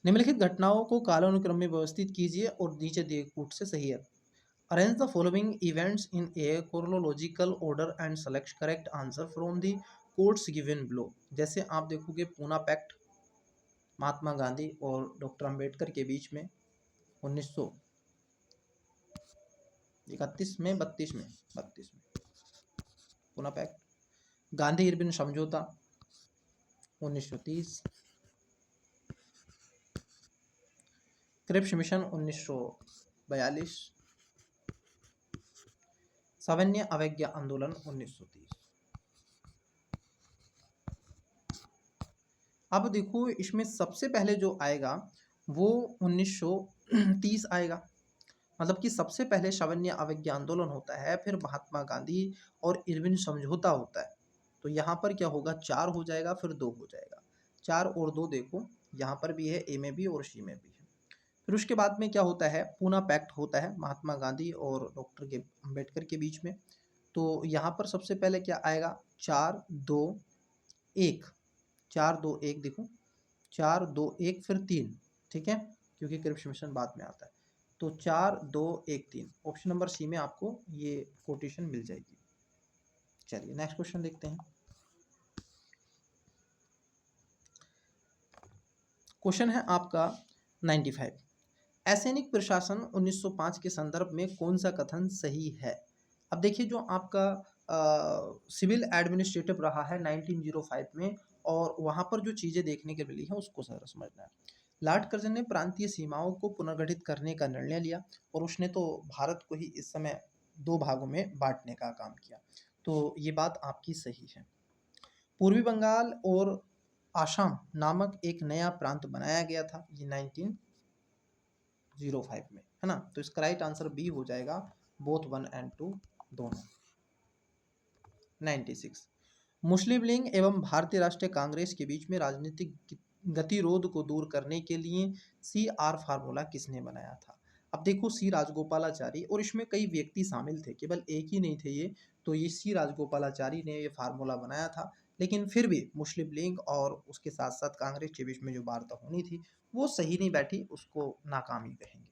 निम्नलिखित घटनाओं को कालानुक्रम में व्यवस्थित कीजिए और नीचे दिए कूट से सही है। Arrange the following events in A chronological order and select correct answer from the quotes given below. जैसे आप देखोगे पूना पैक्ट महात्मा गांधी और डॉक्टर अंबेडकर के बीच में 1931 में, 32 में, पूना पैक्ट। गांधी इरविन समझौता 1930। Cripps Mission 1942। सवर्ण अवज्ञा आंदोलन 1930। अब देखो इसमें सबसे पहले जो आएगा वो 1930 आएगा, मतलब कि सबसे पहले सवर्ण अवज्ञा आंदोलन होता है, फिर महात्मा गांधी और इरविन समझौता होता है। तो यहाँ पर क्या होगा, 4 हो जाएगा, फिर 2 हो जाएगा। 4 और 2 देखो यहाँ पर भी है, ए में भी और सी में भी है। फिर उसके बाद में क्या होता है, पूना पैक्ट होता है महात्मा गांधी और डॉक्टर अम्बेडकर के बीच में। तो यहाँ पर सबसे पहले क्या आएगा, 4 2 1, 4 2 1 देखो, 4 2 1 फिर 3, ठीक है, क्योंकि क्रिप्शन बाद में आता है। तो 4 2 1 3 ऑप्शन नंबर सी में आपको ये कोटेशन मिल जाएगी। चलिए नेक्स्ट क्वेश्चन देखते हैं। क्वेश्चन है आपका 95, असैनिक प्रशासन 1905 के संदर्भ में कौन सा कथन सही है। अब देखिए जो आपका सिविल एडमिनिस्ट्रेटिव रहा है 1905 में, और वहाँ पर जो चीज़ें देखने के मिली हैं उसको ज़रा समझना है। लॉर्ड कर्जन ने प्रांतीय सीमाओं को पुनर्गठित करने का निर्णय लिया, और उसने तो भारत को ही इस समय दो भागों में बांटने का काम किया, तो ये बात आपकी सही है। पूर्वी बंगाल और आसाम नामक एक नया प्रांत बनाया गया था, ये 1905 में, है ना। तो इसका राइट आंसर बी हो जाएगा, बोथ 1 एंड 2 दोनों। 96, मुस्लिम लीग एवं भारतीय राष्ट्रीय कांग्रेस के बीच में राजनीतिक गतिरोध को दूर करने के लिए CR फार्मूला किसने बनाया था। अब देखो सी राजगोपालाचारी, और इसमें कई व्यक्ति शामिल थे, केवल एक ही नहीं थे ये, तो ये सी राजगोपालाचारी ने ये फार्मूला बनाया था। लेकिन फिर भी मुस्लिम लीग और उसके साथ साथ कांग्रेस के बीच में जो वार्ता होनी थी वो सही नहीं बैठी, उसको नाकामी कहेंगे।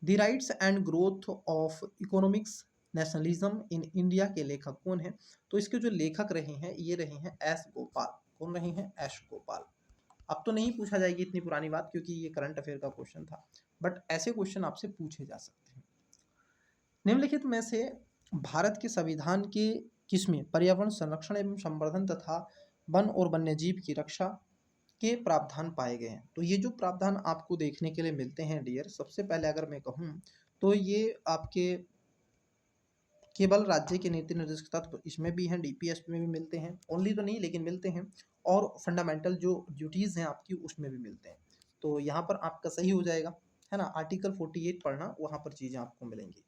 The rights and growth of economics nationalism in India के लेखक कौन हैं। तो इसके जो लेखक रहे हैं ये रहे हैं एस गोपाल। कौन रहे हैं? एस गोपाल। अब तो नहीं पूछा जाएगी इतनी पुरानी बात, क्योंकि ये करंट अफेयर का क्वेश्चन था, बट ऐसे क्वेश्चन आपसे पूछे जा सकते हैं। निम्नलिखित में से भारत के संविधान के किसमें पर्यावरण संरक्षण एवं संवर्धन तथा वन और वन्यजीव की रक्षा के प्रावधान पाए गए हैं। तो ये जो प्रावधान आपको देखने के लिए मिलते हैं डियर, सबसे पहले अगर मैं कहूँ तो ये आपके केवल राज्य के नीति निर्देशक तत्व इसमें भी हैं, DPS में भी मिलते हैं, ओनली तो नहीं लेकिन मिलते हैं, और फंडामेंटल जो ड्यूटीज़ हैं आपकी उसमें भी मिलते हैं। तो यहाँ पर आपका सही हो जाएगा, है ना। आर्टिकल 48 पढ़ना, वहाँ पर चीज़ें आपको मिलेंगी।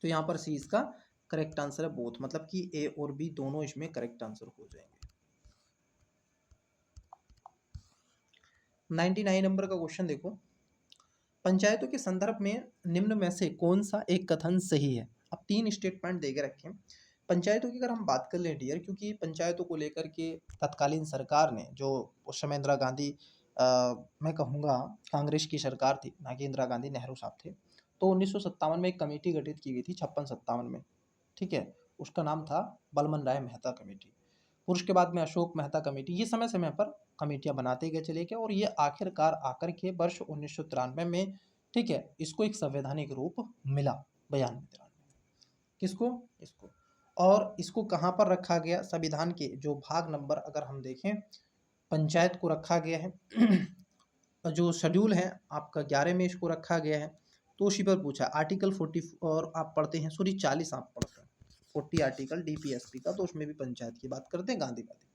तो यहाँ पर सी इसका करेक्ट आंसर है, बोथ, मतलब कि ए और बी दोनों इसमें करेक्ट आंसर हो जाएंगे। 99 नंबर का क्वेश्चन देखो, पंचायतों के संदर्भ में निम्न में से कौन सा एक कथन सही है। अब 3 स्टेटमेंट दे के रखे हैं पंचायतों की। अगर हम बात कर लें डियर, क्योंकि पंचायतों को लेकर के तत्कालीन सरकार ने, जो उस समय इंदिरा गांधी मैं कहूँगा कांग्रेस की सरकार थी, ना कि इंदिरा गांधी, नेहरू साहब थे, तो 1957 में एक कमेटी गठित की गई थी, 56-57 में, ठीक है। उसका नाम था बलमन राय मेहता कमेटी। फिर उसके बाद में अशोक मेहता कमेटी, ये समय समय पर कमेटियां बनाते गए चले गए, और ये आखिरकार आकर के वर्ष 1993 में, ठीक है, इसको एक संवैधानिक रूप मिला, 92-93। किसको? इसको। और इसको कहाँ पर रखा गया? संविधान के जो भाग नंबर अगर हम देखें, पंचायत को रखा गया है, जो शेड्यूल है आपका 11 में इसको रखा गया है। तो उसी पर पूछा आर्टिकल 40, और आप पढ़ते हैं, सॉरी 40 आप पढ़ते हैं, 40 आर्टिकल DPSP का, तो उसमें भी पंचायत की बात करते हैं, गांधीवादी।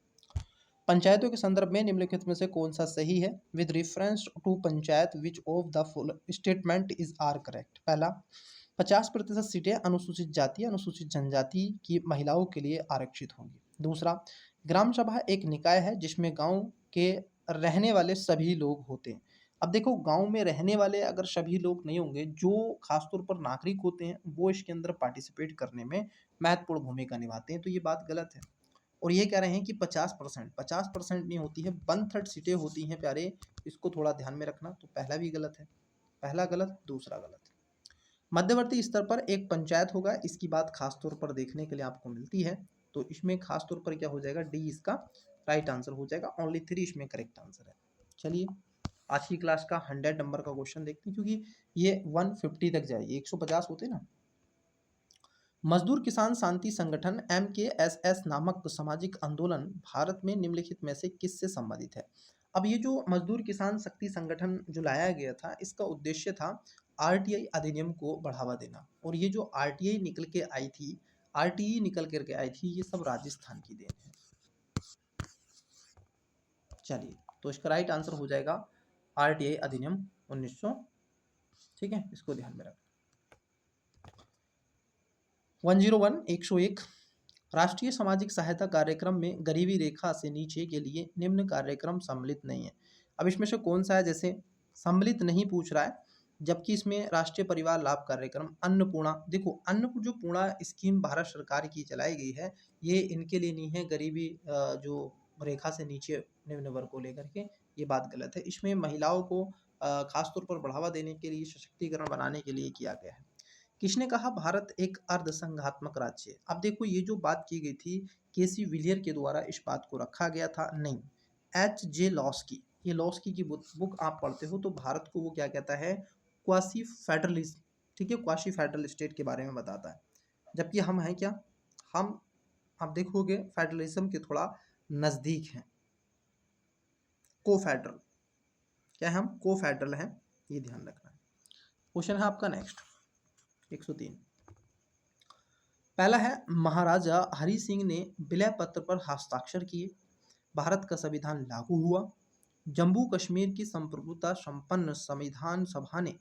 पंचायतों के संदर्भ में निम्नलिखित में से कौन सा सही है। With reference to panchayat which of the statement is are correct. पहला, 50% सीटें अनुसूचित जाति अनुसूचित जनजाति की महिलाओं के लिए आरक्षित होंगी। दूसरा, ग्राम सभा एक निकाय है जिसमें गांव के रहने वाले सभी लोग होते हैं। अब देखो गांव में रहने वाले अगर सभी लोग नहीं होंगे, जो खासतौर पर नागरिक होते हैं वो इसके अंदर पार्टिसिपेट करने में महत्वपूर्ण भूमिका निभाते हैं, तो ये बात गलत है। और ये कह रहे हैं कि 50% नहीं होती है, 1/3 सीटें होती हैं प्यारे, इसको थोड़ा ध्यान में रखना। तो पहला भी गलत है, पहला गलत, दूसरा गलत। मध्यवर्ती स्तर पर एक पंचायत होगा, इसकी बात खास तौर पर देखने के लिए आपको मिलती है, तो इसमें खास तौर पर क्या हो जाएगा, डी इसका राइट आंसर हो जाएगा। ओनली 3 इसमें करेक्ट आंसर है। चलिए आज की क्लास का 100 नंबर का क्वेश्चन देखते हैं, क्योंकि ये 150 तक जाएगी, 150 होते ना। मजदूर किसान शांति संगठन MKSS नामक सामाजिक आंदोलन भारत में निम्नलिखित में से किससे संबंधित है। अब ये जो मजदूर किसान शक्ति संगठन जो लाया गया था, इसका उद्देश्य था RTI अधिनियम को बढ़ावा देना, और ये जो RTI निकल के आई थी, RTE निकल करके आई थी, ये सब राजस्थान की देन है। चलिए तो इसका राइट आंसर हो जाएगा RTI अधिनियम 1900, ठीक है, इसको ध्यान में रखना। 101 राष्ट्रीय सामाजिक सहायता कार्यक्रम में गरीबी रेखा से नीचे के लिए निम्न कार्यक्रम सम्मिलित नहीं है। अब इसमें से कौन सा है, जैसे सम्मिलित नहीं पूछ रहा है, जबकि इसमें राष्ट्रीय परिवार लाभ कार्यक्रम, अन्नपूर्णा, देखो अन्न जो पूर्णा स्कीम भारत सरकार की चलाई गई है, ये इनके लिए नहीं है, गरीबी जो रेखा से नीचे निम्न वर्ग को लेकर के, ये बात गलत है। इसमें महिलाओं को खास तौर पर बढ़ावा देने के लिए, सशक्तिकरण बनाने के लिए किया गया है। किसने कहा भारत एक अर्धसंघात्मक राज्य है? अब देखो ये जो बात की गई थी केसी विलियर के द्वारा इस बात को रखा गया था, नहीं, एच जे लॉस्की, ये लॉस्की की बुक आप पढ़ते हो तो भारत को वो क्या कहता है, क्वासी फेडरलिज्म, ठीक है, क्वासी फेडरल स्टेट के बारे में बताता है। जबकि हम हैं क्या, हम आप देखोगे फेडरलिज्म के थोड़ा नज़दीक हैं, को फेडरल, क्या है, हम को फेडरल हैं, ये ध्यान रखना है। क्वेश्चन है आपका नेक्स्ट 103। पहला है महाराजा हरि सिंह ने विलय पत्र पर हस्ताक्षर किए, भारत का संविधान लागू हुआ, जम्मू कश्मीर की संप्रभुता संपन्न संविधान सभा ने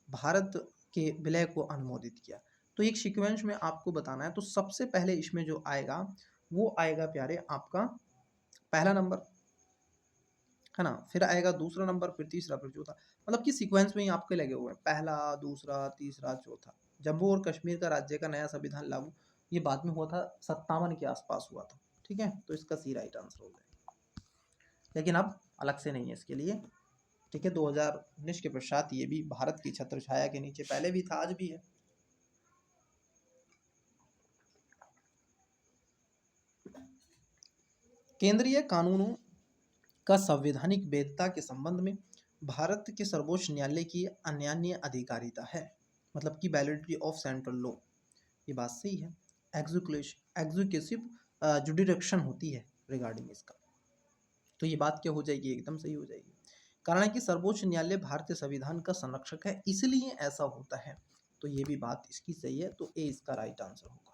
भारत के विलय को अनुमोदित किया। तो एक सीक्वेंस में आपको बताना है। तो सबसे पहले इसमें जो आएगा वो आएगा प्यारे आपका पहला नंबर, है ना, फिर आएगा दूसरा नंबर, फिर तीसरा, फिर चौथा, मतलब कि सीक्वेंस में ही आपके लगे हुए हैं, पहला, दूसरा, तीसरा, चौथा। जम्मू और कश्मीर का राज्य का नया संविधान लागू, ये बाद में हुआ था, 57 के आसपास हुआ था, ठीक है, तो इसका सी राइट आंसर हो जाएगा। लेकिन अब अलग से नहीं है इसके लिए, ठीक है, 2019 के पश्चात ये भी भारत की छत्र छाया के नीचे पहले भी था, आज भी है। केंद्रीय कानूनों का संवैधानिक वैधता के संबंध में भारत के सर्वोच्च न्यायालय की अन्यान्य अधिकारिता है, मतलब कि वैलिडिटी ऑफ सेंट्रल लॉ, ये बात सही है। एग्जीक्यूटिव जुडिक्शन होती है रिगार्डिंग इसका, तो ये बात क्या हो जाएगी, एकदम सही हो जाएगी। कारण है कि सर्वोच्च न्यायालय भारतीय संविधान का संरक्षक है, इसलिए ऐसा होता है, तो ये भी बात इसकी सही है, तो ए इसका राइट आंसर होगा।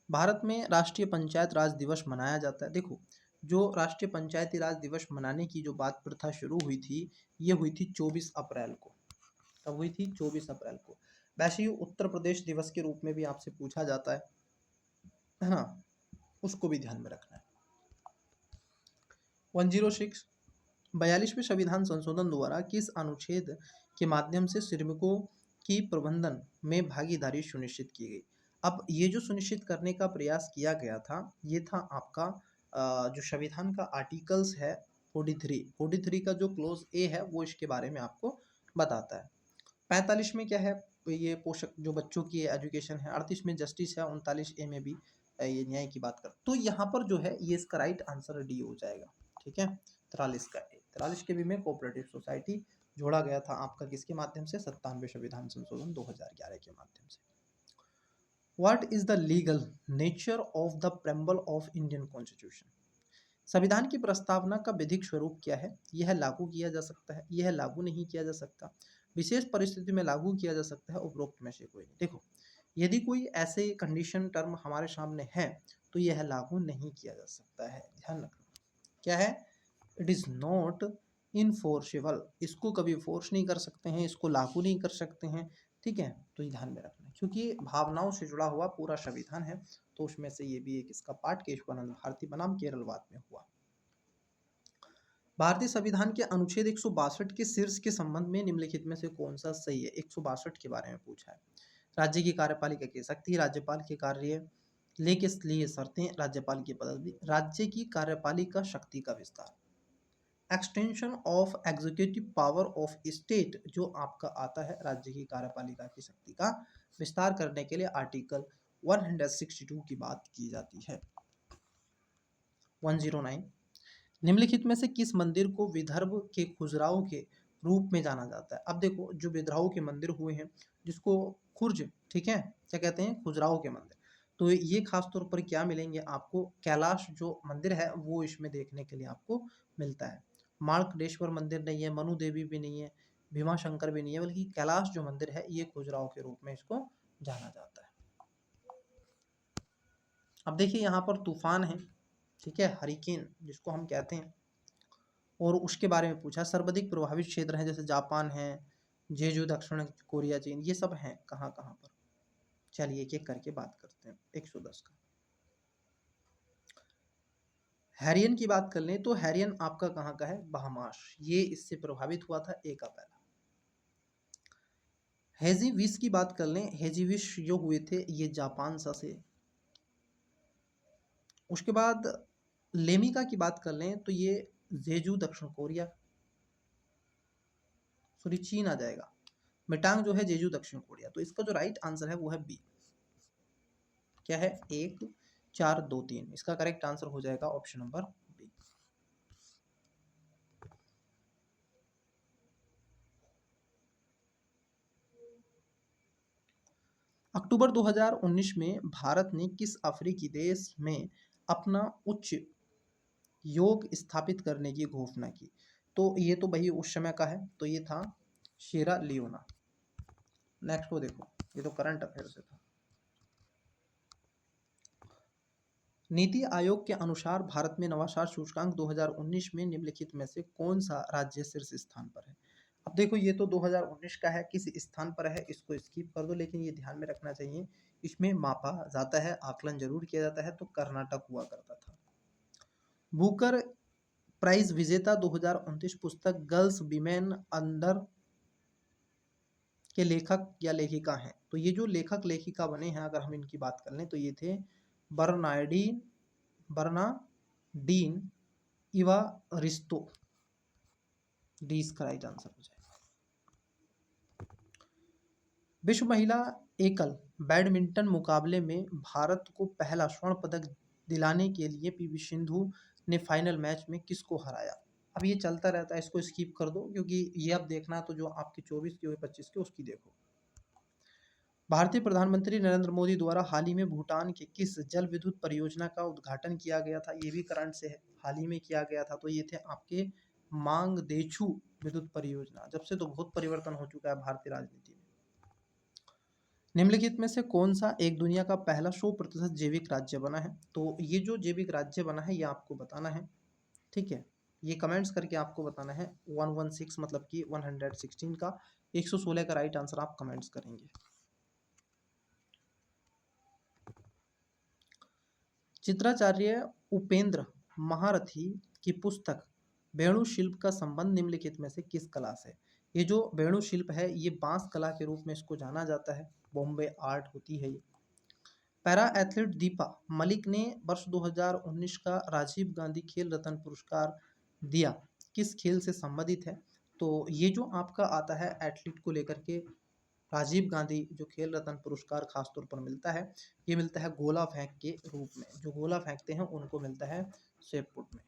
भारत में राष्ट्रीय पंचायत राज दिवस मनाया जाता है। देखो जो राष्ट्रीय पंचायती राज दिवस मनाने की जो बात प्रथा शुरू हुई थी, ये हुई थी 24 अप्रैल को। कब हुई थी? 24 अप्रैल को। वैसे ही उत्तर प्रदेश दिवस के रूप में भी आपसे पूछा जाता है ना, उसको भी ध्यान में रखना है। 106 42वें संविधान संशोधन द्वारा किस अनुच्छेद के माध्यम से श्रमिकों की प्रबंधन में भागीदारी सुनिश्चित की गई? अब ये जो सुनिश्चित करने का प्रयास किया गया था, ये था आपका जो संविधान का आर्टिकल्स है 43 का जो क्लोज ए है वो इसके बारे में आपको बताता है। 45 में क्या है, ये पोषक जो बच्चों की एजुकेशन है। 38 में जस्टिस है। 39 ए में भी ये न्याय की बात कर, तो यहाँ पर जो है ये इसका राइट आंसर डी हो जाएगा, ठीक है। 43 का ए, 43 के भी में कोऑपरेटिव सोसाइटी जोड़ा गया था आपका किसके माध्यम से? 97वें संविधान संशोधन 2011 के माध्यम से। What is the legal nature of the preamble of Indian constitution? संविधान की प्रस्तावना का विधिक स्वरूप क्या है? यह लागू किया जा सकता है, यह लागू नहीं किया जा सकता, विशेष परिस्थिति में लागू किया जा सकता है, उपरोक्त में से कोई नहीं। देखो यदि कोई ऐसे कंडीशन टर्म हमारे सामने है तो यह लागू नहीं किया जा सकता है, ध्यान रखना। क्या है? इट इज़ नॉट इनफोर्सेबल, इसको कभी फोर्स नहीं कर सकते हैं, इसको लागू नहीं कर सकते हैं, ठीक है, तो ये ध्यान में रखना है। क्योंकि भावनाओं से जुड़ा हुआ पूरा संविधान है, तो उसमें से ये भी एक इसका पार्ट केशवानंद भारती बनाम केरलवाद में हुआ। भारतीय संविधान के अनुच्छेद 162 के शीर्ष के संबंध में निम्नलिखित में से कौन सा सही है? 162 के बारे में पूछा है। राज्य की कार्यपालिका की शक्ति, राज्यपाल के कार्य लेके लिए शर्तें, राज्यपाल की पदवी, राज्य की कार्यपालिका शक्ति का विस्तार, extension of executive power of state जो आपका आता है राज्य की कार्यपालिका की शक्ति का विस्तार करने के लिए आर्टिकल 162 की बात की जाती है। 109 निम्नलिखित में से किस मंदिर को विदर्भ के खजुराहो के रूप में जाना जाता है? अब देखो जो विद्रोह के मंदिर हुए हैं जिसको खुर्ज, ठीक है, क्या कहते हैं? खजुराहो के मंदिर, तो ये खास तौर पर क्या मिलेंगे आपको? कैलाश जो मंदिर है वो इसमें देखने के लिए आपको मिलता है। मार्कंडेश्वर मंदिर नहीं है, मनु देवी भी नहीं है, भीमा शंकर भी नहीं है, बल्कि कैलाश जो मंदिर है ये खजुराहो के रूप में इसको जाना जाता है। अब देखिए यहाँ पर तूफान है, ठीक है, हरिकेन जिसको हम कहते हैं, और उसके बारे में पूछा। सर्वाधिक प्रभावित क्षेत्र हैं जैसे जापान है, जेजू, दक्षिण कोरिया, चीन, ये सब हैं कहाँ कहाँ पर? चलिए एक एक करके बात करते हैं। 110 का हैरियन की बात कर लें तो हैरियन आपका कहाँ का है? बहामास, ये इससे प्रभावित हुआ था, ए का पहला। हेजी विश की बात कर लें, हेजी विश जो हुए थे ये जापान सा से, उसके बाद लेमिका की बात कर लें तो ये जेजू दक्षिण कोरिया, सॉरी चीन आ जाएगा। मिटांग जो है जेजू दक्षिण कोरिया। तो इसका जो राइट आंसर है वो है बी। क्या है? 1 4 2 3। इसका करेक्ट आंसर हो जाएगा ऑप्शन नंबर बी। अक्टूबर 2019 में भारत ने किस अफ्रीकी देश में अपना उच्च योग स्थापित करने की घोषणा की? तो ये तो भाई उस समय का है, तो ये था शेरा लियोना। नेक्स्ट वो देखो, ये तो करंट अफेयर से था। नीति आयोग के अनुसार भारत में नवाचार सूचकांक 2019 में निम्नलिखित में से कौन सा राज्य शीर्ष स्थान पर है? अब देखो ये तो 2019 का है, किस स्थान पर है इसको स्किप कर दो, लेकिन ये ध्यान में रखना चाहिए इसमें मापा जाता है, आकलन जरूर किया जाता है, तो कर्नाटक हुआ करता था। बुकर प्राइज विजेता 2029 पुस्तक गर्ल्स विमेन अंडर के लेखक या लेखिका हैं? तो ये जो लेखक लेखिका बने हैं, अगर हम इनकी बात कर लें तो ये थे बर्नार्डिन बर्नाडीन इवारिस्तो। डी इसका राइट आंसर हो जाएगा। विश्व महिला एकल बैडमिंटन मुकाबले में भारत को पहला स्वर्ण पदक दिलाने के लिए पीवी सिंधु ने फाइनल मैच में किसको हराया? अब ये चलता रहता है, इसको स्किप कर दो, क्योंकि ये अब देखना तो जो आपकी 24 की हुई 25 की उसकी देखो। भारतीय प्रधानमंत्री नरेंद्र मोदी द्वारा हाल ही में भूटान के किस जल विद्युत परियोजना का उद्घाटन किया गया था? ये भी करंट से है, हाल ही में किया गया था। तो ये थे आपके मांगदेछू विद्युत परियोजना। जब से तो बहुत परिवर्तन हो चुका है भारतीय राजनीति में। निम्नलिखित में से कौन सा एक दुनिया का पहला 100% जैविक राज्य बना है? तो ये जो जैविक राज्य बना है ये आपको बताना है, ठीक है। ये कमेंट्स करके आपको बताना है। 116 मतलब कि 116 का 116 का राइट आंसर आप कमेंट्स करेंगे। चित्राचार्य उपेंद्र महारथी की पुस्तक वेणु शिल्प का संबंध निम्नलिखित में से किस कला से? ये जो वेणु शिल्प है ये बांस कला के रूप में इसको जाना जाता है, बॉम्बे आर्ट होती है ये। पैरा एथलीट दीपा मलिक ने वर्ष 2019 का राजीव गांधी खेल रत्न पुरस्कार दिया, किस खेल से संबंधित है? तो ये जो आपका आता है एथलीट को लेकर के, राजीव गांधी जो खेल रत्न पुरस्कार खासतौर पर मिलता है, ये मिलता है गोला फेंक के रूप में। जो गोला फेंकते हैं उनको मिलता है शेपपुट में।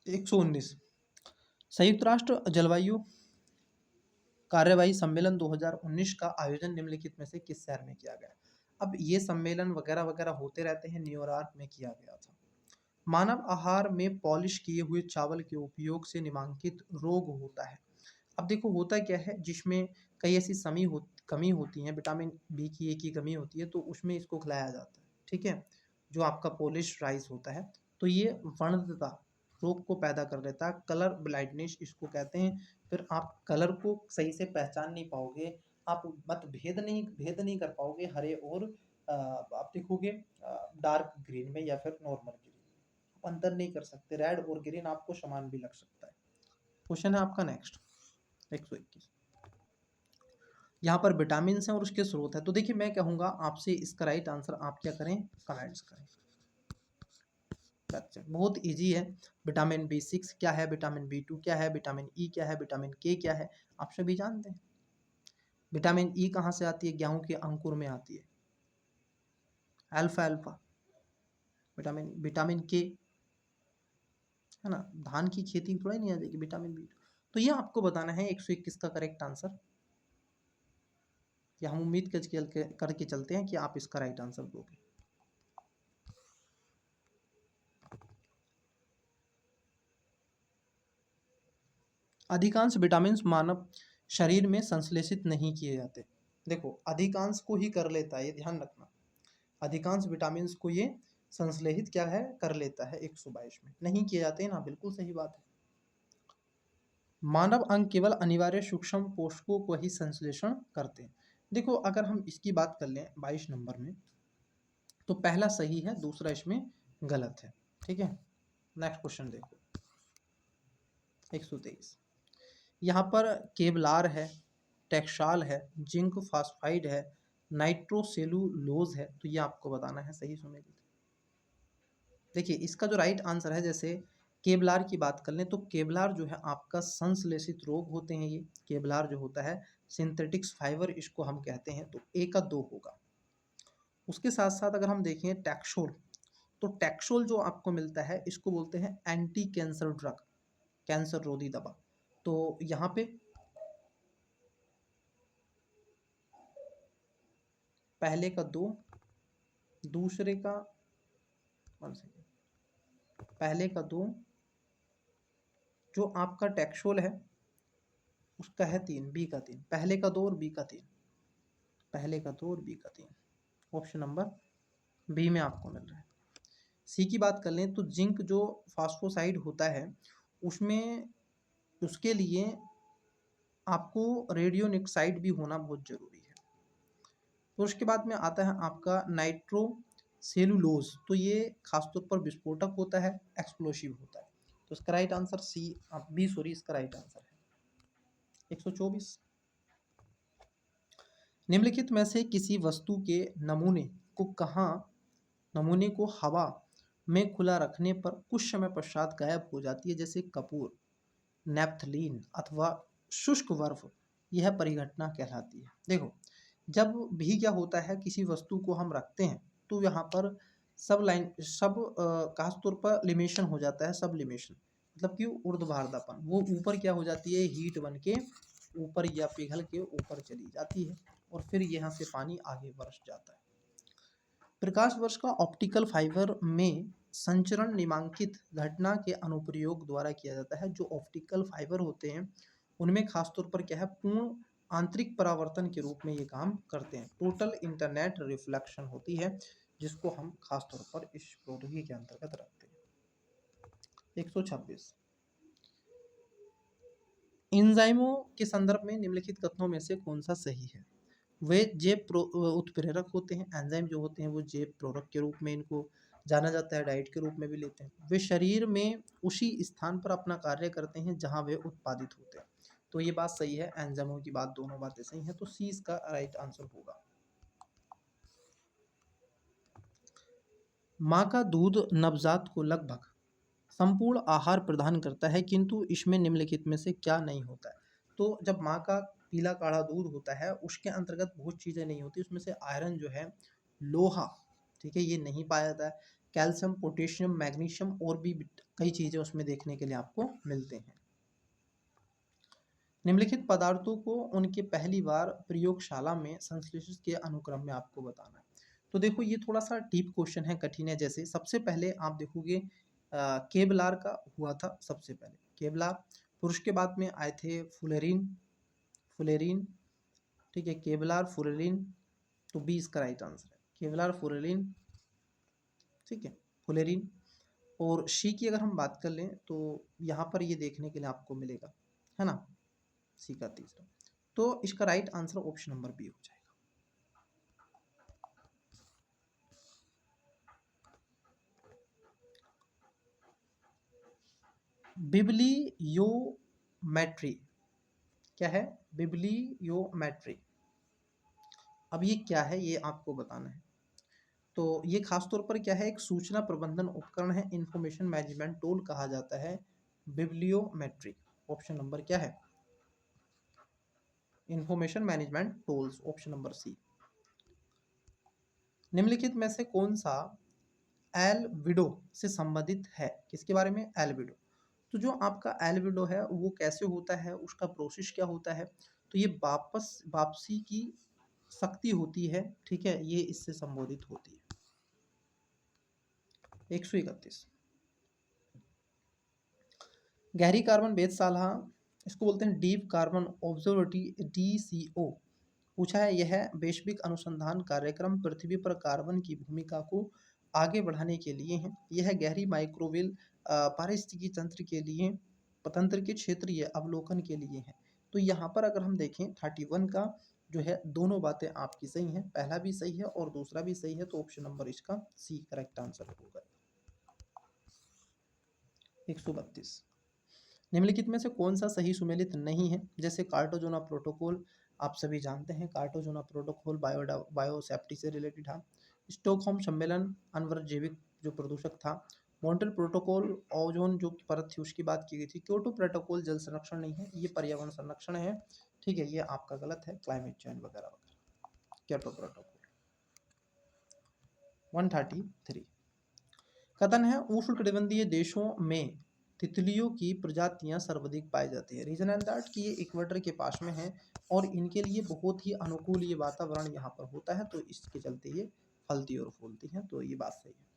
एक सौ उन्नीस, संयुक्त राष्ट्र जलवायु कार्यवाही सम्मेलन 2019 का आयोजन निम्नलिखित में से किस शहर में किया गया? अब ये सम्मेलन वगैरह वगैरह होते रहते हैं, न्यूयॉर्क में किया गया था। मानव आहार में पॉलिश किए हुए चावल के उपयोग से निम्नलिखित रोग होता है। अब देखो होता क्या है, जिसमें कई ऐसी कमी होती है, विटामिन बी की एक की कमी होती है, तो उसमें इसको खिलाया जाता है, ठीक है। जो आपका पॉलिश राइस होता है, तो ये वर्णता रोग को पैदा कर देता है, कलर ब्लाइंडनेस इसको कहते हैं। फिर आप कलर को सही से पहचान नहीं पाओगे, आप भेद नहीं कर पाओगे हरे और आप देखोगे डार्क ग्रीन में या फिर नॉर्मल ग्रीन, आप अंतर नहीं कर सकते। रेड और ग्रीन आपको समान भी लग सकता है। क्वेश्चन है आपका नेक्स्ट 121। यहाँ पर विटामिन है और उसके स्रोत है। तो देखिए मैं कहूँगा आपसे इसका राइट आंसर आप क्या करें, कमेंट्स करें। बहुत इजी है। विटामिन B6 क्या है, विटामिन B2 क्या है, विटामिन ई क्या है, विटामिन के क्या है, आप सभी जानते हैं। विटामिन ई कहाँ से आती है? गेहूं के अंकुर में आती है, अल्फा अल्फा। विटामिन के है ना, धान की खेती थोड़ा ही नहीं आ जाएगी विटामिन B2। तो ये आपको बताना है 121 का करेक्ट आंसर। या हम उम्मीद करके चलते हैं कि आप इसका राइट आंसर दोगे। अधिकांश विटामिन मानव शरीर में संश्लेषित नहीं किए जाते। देखो अधिकांश को ही कर लेता है, ये ध्यान रखना। अधिकांश विटामिन को ये संश्लेषित क्या है, कर लेता है। 122 में नहीं किए जाते ना, बिल्कुल सही बात है। मानव अंग केवल अनिवार्य सूक्ष्म पोषकों को ही संश्लेषण करते हैं। देखो अगर हम इसकी बात कर लें 22 नंबर में, तो पहला सही है, दूसरा इसमें गलत है, ठीक है। नेक्स्ट क्वेश्चन देखो 123। यहाँ पर केवलार है, टेक्साल है, जिंक फास्फाइड है, नाइट्रोसेलुलोज है। तो ये आपको बताना है सही सुमेलित। देखिए इसका जो राइट आंसर है, जैसे केवलार की बात कर लें तो केवलार जो है आपका संश्लेषित रोग होते हैं। ये केवलार जो होता है सिंथेटिक्स फाइबर इसको हम कहते हैं, तो ए का 2 होगा। उसके साथ साथ अगर हम देखें टैक्सोल, तो टैक्सोल जो आपको मिलता है इसको बोलते हैं एंटी कैंसर ड्रग, कैंसर रोधी दवा। तो यहाँ पे पहले का 2, दूसरे का 1 सेकेंड, पहले का 2, जो आपका टैक्सोल है उसका है 3, बी का 3, पहले का 2 और बी का 3, पहले का 2 और बी का 3, ऑप्शन नंबर बी में आपको मिल रहा है। सी की बात कर लें तो जिंक जो फास्फोसाइड होता है उसमें, उसके लिए आपको रेडियोनिक्साइड भी होना बहुत ज़रूरी है। तो उसके बाद में आता है आपका नाइट्रोसेलुलोज, तो ये खासतौर पर विस्फोटक होता है, एक्सप्लोसिव होता है। तो इसका right answer C, B sorry, इसका राइट आंसर है 124। निम्नलिखित में से किसी वस्तु के नमूने को हवा में खुला रखने पर कुछ समय पश्चात गायब हो जाती है, जैसे कपूर, नेपथलीन अथवा शुष्क बर्फ। यह परिघटना कहलाती है। देखो जब भी क्या होता है, किसी वस्तु को हम रखते हैं तो यहाँ पर खासतौर पर लिमेशन हो जाता है, सब लिमेशन मतलब कि ऊर्ध्वाधरपन, वो ऊपर क्या हो जाती है, हीट बन के ऊपर या पिघल के ऊपर चली जाती है और फिर यहाँ से पानी आगे बरस जाता है। प्रकाश वर्ष का ऑप्टिकल फाइबर में संचरण निम्नलिखित घटना के अनुप्रयोग द्वारा किया जाता है। जो ऑप्टिकल फाइबर होते हैं उनमें खासतौर पर क्या है, पूर्ण आंतरिक परावर्तन के रूप में ये काम करते हैं। टोटल इंटरनेट रिफ्लेक्शन होती है, जिसको हम खासतौर पर इस प्रौद्योगिकी के अंतर्गत रखते हैं। 126 एंजाइमों के संदर्भ में निम्नलिखित कथनों में से कौन सा सही है। वे जैव उत्प्रेरक होते हैं। एंजाइम जो होते हैं वो जैव प्रेरक के रूप में इनको जाना जाता है, डाइट के रूप में भी लेते हैं। वे शरीर में उसी स्थान पर अपना कार्य करते हैं जहां वे उत्पादित होते हैं। तो ये बात सही है, एंजाइमों की बात, दोनों बातें सही हैं, तो सी इसका राइट आंसर होगा। माँ का दूध नवजात को लगभग संपूर्ण आहार प्रदान करता है, किंतु इसमें निम्नलिखित में से क्या नहीं होता है। तो जब माँ का पीला काढ़ा दूध होता है उसके अंतर्गत बहुत चीज़ें नहीं होती, उसमें से आयरन जो है, लोहा, ठीक है, ये नहीं पाया जाता है। कैल्शियम, पोटेशियम, मैग्नीशियम और भी कई चीज़ें उसमें देखने के लिए आपको मिलते हैं। निम्नलिखित पदार्थों को उनके पहली बार प्रयोगशाला में संश्लेषित के अनुक्रम में आपको बताना है। तो देखो ये थोड़ा सा डीप क्वेश्चन है, कठिन है। जैसे सबसे पहले आप देखोगे केवलार का हुआ था सबसे पहले, केवलार। फिर उसके बाद में आए थे फुलेरिन, फुलेरिन, ठीक है, केवलार, फुलेरिन, तो 20 का राइट आंसर है केवलार, फुलेरिन, ठीक है, फुलेरिन। और शी की अगर हम बात कर लें तो यहाँ पर ये देखने के लिए आपको मिलेगा, है ना, सी का तीसरा। तो इसका right answer option number B हो जाएगा। बिब्लियोमेट्री क्या है, बिब्लियोमेट्री। अब ये क्या है ये आपको बताना है। तो ये खासतौर पर क्या है, एक सूचना प्रबंधन उपकरण है, इंफॉर्मेशन मैनेजमेंट टूल कहा जाता है बिब्लियोमेट्री। ऑप्शन नंबर क्या है, information management tools, option number C. निम्नलिखित में से कौन सा एल्बिडो से संबंधित है, किसके बारे में, एल्बिडो। तो जो आपका एल्बिडो है वो कैसे होता है, उसका प्रोसेस क्या होता है, तो ये वापसी की शक्ति होती है, ठीक है, ये इससे संबोधित होती है। 131 गहरी कार्बन वेधशाला, इसको बोलते हैं डीप कार्बन ऑब्जर्वेटरी, DCO। पूछा है यह वैश्विक अनुसंधान कार्यक्रम पृथ्वी पर कार्बन की भूमिका को आगे बढ़ाने के लिए है। यह गहरी माइक्रोवेव पारिस्थितिकी तंत्र के क्षेत्रीय अवलोकन के लिए है। तो यहाँ पर अगर हम देखें 31 का जो है, दोनों बातें आपकी सही हैं, पहला भी सही है और दूसरा भी सही है, तो ऑप्शन नंबर इसका सी करेक्ट आंसर होगा। 132 निम्नलिखित में से कौन सा सही सुमेलित नहीं है, जैसे कार्टाजोना प्रोटोकॉल, आप सभी जानते हैं, कार्टागोना प्रोटोकॉल बायोसेफ्टी से रिलेटेड था। स्टॉकहोम सम्मेलन अनवर जैविक जो प्रदूषक था। मॉन्ट्रियल प्रोटोकॉल ओजोन जो परत थी उसकी बात की गई थी। क्योटो प्रोटोकॉल जल संरक्षण नहीं है, ये पर्यावरण संरक्षण है। ठीक है, ये आपका गलत है, क्लाइमेट चेंज वगैरह वगैरह। क्योटो प्रोटोकॉल 133 कथन है उष्णकटिबंधीय देशों में तितलियों की प्रजातियां सर्वाधिक पाई जाती है। रीजन एंड दैट कि ये इक्वेटर के पास में है और इनके लिए बहुत ही अनुकूल ये वातावरण यहाँ पर होता है, तो इसके चलते ये फलती और फूलती हैं, तो ये बात सही है।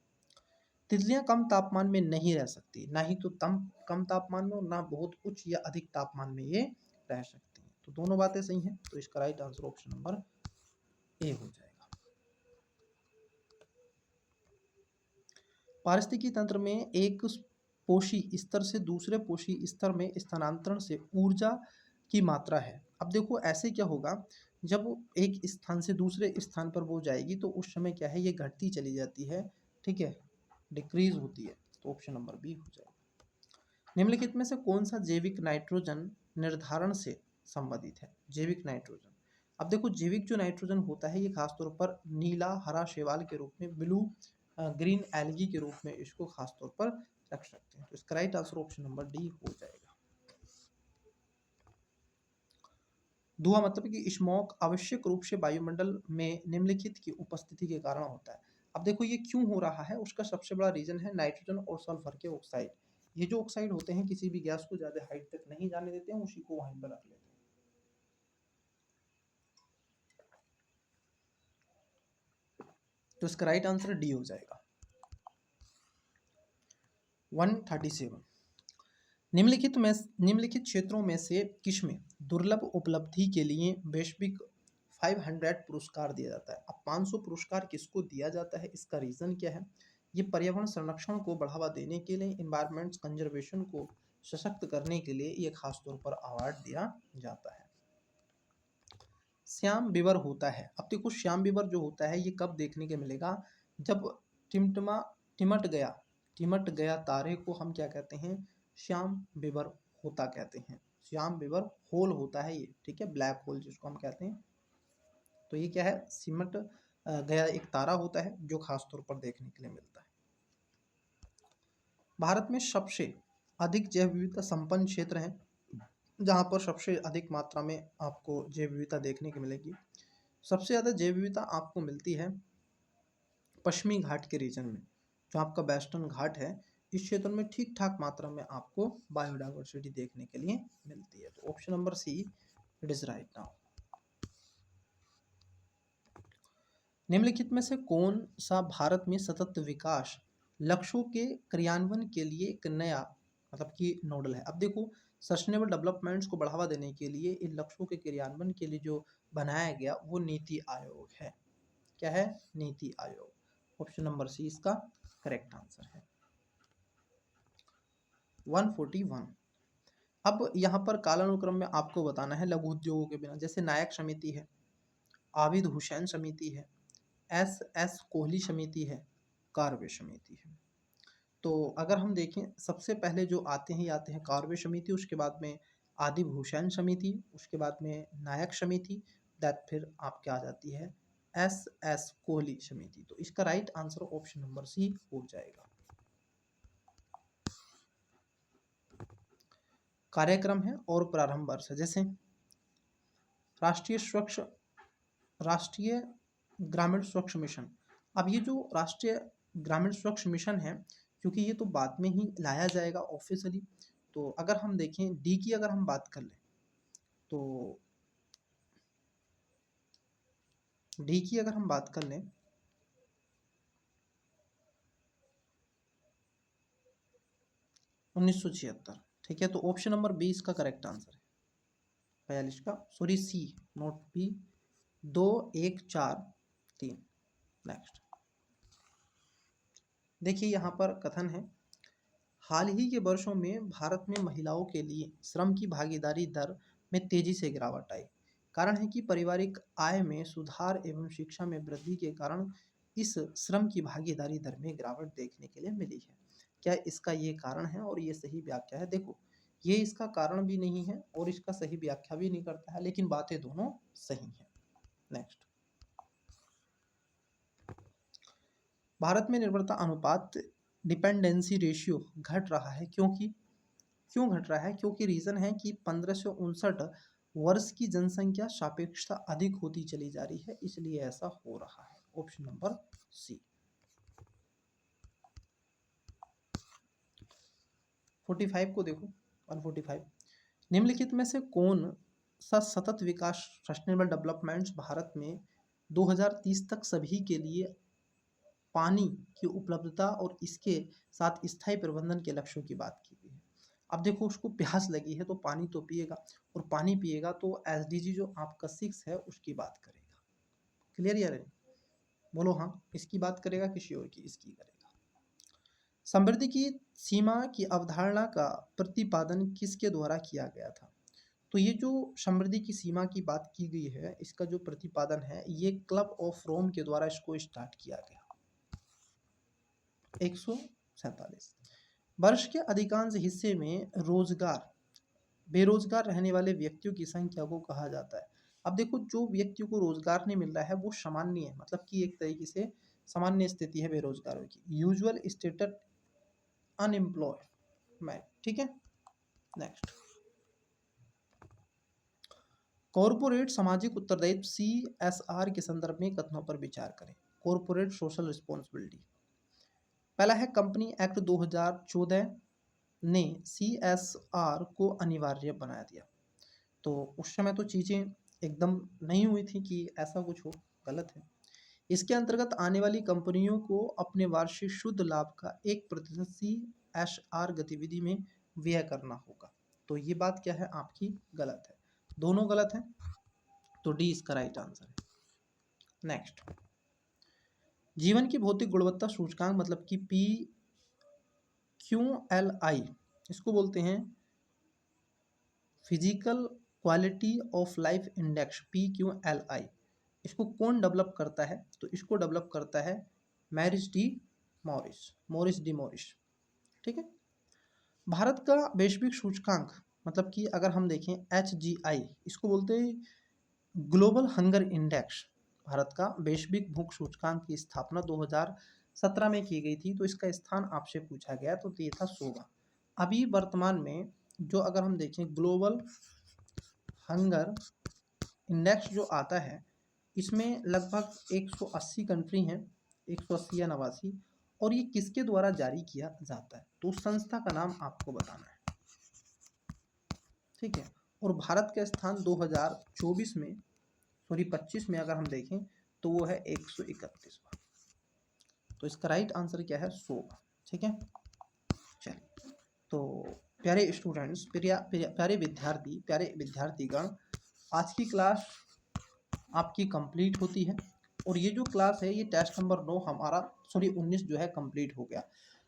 तितलियां कम तापमान में नहीं रह सकती, ना ही तो कम तापमान में और ना बहुत उच्च या अधिक तापमान में ये रह सकती हैं, तो दोनों बातें सही हैं, तो इसका right answer option number A हो जाएगा। पारिस्थितिकी तंत्र में एक पोषी स्तर से दूसरे पोषी स्तर में स्थानांतरण से ऊर्जा की मात्रा है। अब देखो ऐसे क्या होगा, जब वो एक स्थान से दूसरे स्थान पर वो जाएगी तो उस समय क्या है, ये घटती चली जाती है। ठीक है, डिक्रीज होती है, तो ऑप्शन नंबर बी हो जाएगा। निम्नलिखित में से कौन सा जैविक नाइट्रोजन निर्धारण से संबंधित है? जैविक नाइट्रोजन, अब देखो जैविक जो नाइट्रोजन होता है ये खासतौर पर नीला हरा शैवाल के रूप में, ब्लू ग्रीन एल्गी के रूप में इसको खासतौर पर रख सकते हैं, तो इसका right answer option number D हो जाएगा। धुआं मतलब कि स्मॉग आवश्यक रूप से वायुमंडल में निम्नलिखित की उपस्थिति के कारण होता है। अब देखो ये क्यों हो रहा है, उसका सबसे बड़ा रीजन है नाइट्रोजन और सल्फर के ऑक्साइड। ये जो ऑक्साइड होते हैं किसी भी गैस को ज्यादा हाइट तक नहीं जाने देते हैं, उसी को वहीं पर रख लेते हैं। तो इसका राइट आंसर डी हो जाएगा। 137 निम्नलिखित क्षेत्रों में से किसमें दुर्लभ उपलब्धि के लिए वैश्विक 500 पुरस्कार दिया जाता है? अब 500 पुरस्कार किसको दिया जाता है, इसका रीजन क्या है? ये पर्यावरण संरक्षण को बढ़ावा देने के लिए, इन्वायरमेंट कंजर्वेशन को सशक्त करने के लिए ये खासतौर पर अवार्ड दिया जाता है। श्याम विवर होता है, अब देखो श्याम विवर जो होता है ये कब देखने को मिलेगा, जब टिमटमा टिमट गया तारे को हम क्या कहते हैं, श्याम विवर होता कहते हैं। श्याम विवर होल होता है ये, ठीक है, ब्लैक होल जिसको हम कहते हैं। तो ये क्या है, सिमट गया एक तारा होता है जो खासतौर पर देखने के लिए मिलता है। भारत में सबसे अधिक जैव विविधता संपन्न क्षेत्र है, जहाँ पर सबसे अधिक मात्रा में आपको जैव विविधता देखने को मिलेगी। सबसे ज़्यादा जैव विविधता आपको मिलती है पश्चिमी घाट के रीजन में, जो आपका वेस्टर्न घाट है, इस क्षेत्र में ठीक ठाक मात्रा में आपको बायोडाइवर्सिटी देखने के लिए मिलती है, तो option number see it is right now. निम्नलिखित में से कौन सा भारत में सतत विकास लक्ष्यों के क्रियान्वयन के लिए एक नया मतलब कि नोडल है? अब देखो सस्टेनेबल डेवलपमेंट्स को बढ़ावा देने के लिए इन लक्ष्यों के क्रियान्वयन के लिए जो बनाया गया वो नीति आयोग है। क्या है? नीति आयोग। ऑप्शन नंबर सी इसका करेक्ट आंसर है। 141 अब यहाँ पर कालानुक्रम में आपको बताना है लघु उद्योगों के बिना, जैसे नायक समिति है, आबिद हुसैन समिति है, एस कोहली समिति है, कार्वे समिति है। तो अगर हम देखें सबसे पहले जो आते हैं कार्वे समिति, उसके बाद में आदिब हुसैन समिति, उसके बाद में नायक समिति, दैट फिर आपके आ जाती है एस कोहली समिति। तो इसका right answer option number C हो जाएगा। कार्यक्रम है और प्रारंभ वर्ष है, जैसे राष्ट्रीय ग्रामीण स्वच्छ मिशन। अब ये जो राष्ट्रीय ग्रामीण स्वच्छ मिशन है, क्योंकि ये तो बाद में ही लाया जाएगा ऑफिशियली, तो अगर हम देखें डी की अगर हम बात कर लें तो डी की अगर हम बात कर लें 1976, ठीक है, तो ऑप्शन नंबर बी इसका करेक्ट आंसर है। 42 का, sorry C not B, 2143। Next देखिए यहाँ पर कथन है हाल ही के वर्षों में भारत में महिलाओं के लिए श्रम की भागीदारी दर में तेजी से गिरावट आई। कारण है कि पारिवारिक आय में सुधार एवं शिक्षा में वृद्धि के कारण इस श्रम की भागीदारी दर में गिरावट देखने के लिए मिली है। क्या इसका ये कारण है और ये सही व्याख्या है? देखो ये इसका कारण भी नहीं है और इसका सही व्याख्या भी नहीं करता है, लेकिन बातें दोनों सही हैं। नेक्स्ट, भारत में निर्भरता अनुपात डिपेंडेंसी रेशियो घट रहा है, क्योंकि क्यों घट रहा है? क्योंकि रीज़न है कि 1559 वर्ष की जनसंख्या सापेक्षता अधिक होती चली जा रही है, इसलिए ऐसा हो रहा है। ऑप्शन नंबर सी। 45 को देखो, 145, निम्नलिखित में से कौन सा सतत विकास सस्टेनेबल डेवलपमेंट्स भारत में 2030 तक सभी के लिए पानी की उपलब्धता और इसके साथ स्थायी प्रबंधन के लक्ष्यों की बात की गई है। अब देखो, उसको प्यास लगी है तो पानी तो पिएगा, और पानी पिएगा तो एसडीजी जो आपका 6 है उसकी बात करेगा। क्लियर यार? बोलो हाँ, इसकी बात करेगा किसी और की? इसकी करेगा। समृद्धि की सीमा की अवधारणा का प्रतिपादन किसके द्वारा किया गया था? तो ये जो समृद्धि की सीमा की बात की गई है, इसका जो प्रतिपादन है ये क्लब ऑफ रोम के द्वारा इसको स्टार्ट किया गया। 147, वर्ष के अधिकांश हिस्से में बेरोजगार रहने वाले व्यक्तियों की संख्या को कहा जाता है। अब देखो, जो व्यक्तियों को रोजगार नहीं मिल रहा है वो सामान्य है, मतलब कि एक तरीके से सामान्य स्थिति है बेरोजगारों की, यूजुअल स्टेटस अनएम्प्लॉयमेंट। ठीक है। नेक्स्ट, कॉरपोरेट सामाजिक उत्तरदायित्व CSR के संदर्भ में कथनों पर विचार करें। कॉरपोरेट सोशल रिस्पॉन्सिबिलिटी, पहला है कंपनी एक्ट 2014 ने CSR को अनिवार्य बना दिया। तो उस समय तो चीज़ें एकदम नहीं हुई थी कि ऐसा कुछ हो, गलत है। इसके अंतर्गत आने वाली कंपनियों को अपने वार्षिक शुद्ध लाभ का 1% CSR गतिविधि में व्यय करना होगा। तो ये बात क्या है आपकी? गलत है, दोनों गलत है, तो डी इसका राइट आंसर है। नेक्स्ट, जीवन की भौतिक गुणवत्ता सूचकांक मतलब कि PQLI, इसको बोलते हैं physical quality of life index, PQLI। इसको कौन डेवलप करता है? तो इसको डेवलप करता है मॉरिस डी मॉरिस। ठीक है। भारत का वैश्विक सूचकांक मतलब कि अगर हम देखें HGI, इसको बोलते हैं ग्लोबल हंगर इंडेक्स। भारत का वैश्विक भूख सूचकांक की स्थापना 2017 में की गई थी, तो इसका स्थान आपसे पूछा गया तो ये था 100। अभी वर्तमान में जो अगर हम देखें ग्लोबल हंगर इंडेक्स जो आता है, इसमें लगभग 180 कंट्री हैं, 180 या 89, और ये किसके द्वारा जारी किया जाता है? तो उस संस्था का नाम आपको बताना है। ठीक है। और भारत का स्थान 2024 में 25 में अगर हम देखें तो वो है 131वां। तो इसका राइट आंसर क्या है? 100। ठीक है। चलिए, तो प्यारे स्टूडेंट्स, प्यारे विद्यार्थीगण, आज की क्लास आपकी कंप्लीट होती है। और ये जो क्लास है ये टेस्ट नंबर 9 हमारा 19 जो है कंप्लीट हो गया।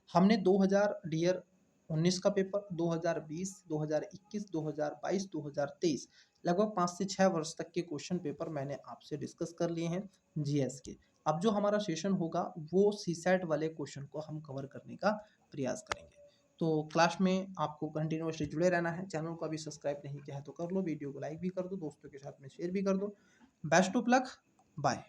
हमने 2019 का पेपर, 2020, 2021, 2022, 2023 लगभग 5 से 6 वर्ष तक के क्वेश्चन पेपर मैंने आपसे डिस्कस कर लिए हैं जीएस के। अब जो हमारा सेशन होगा वो सीसेट वाले क्वेश्चन को हम कवर करने का प्रयास करेंगे। तो क्लास में आपको कंटिन्यूअसली जुड़े रहना है। चैनल को अभी सब्सक्राइब नहीं किया है तो कर लो, वीडियो को लाइक भी कर दो, दोस्तों के साथ में शेयर भी कर दो। Best of luck, bye.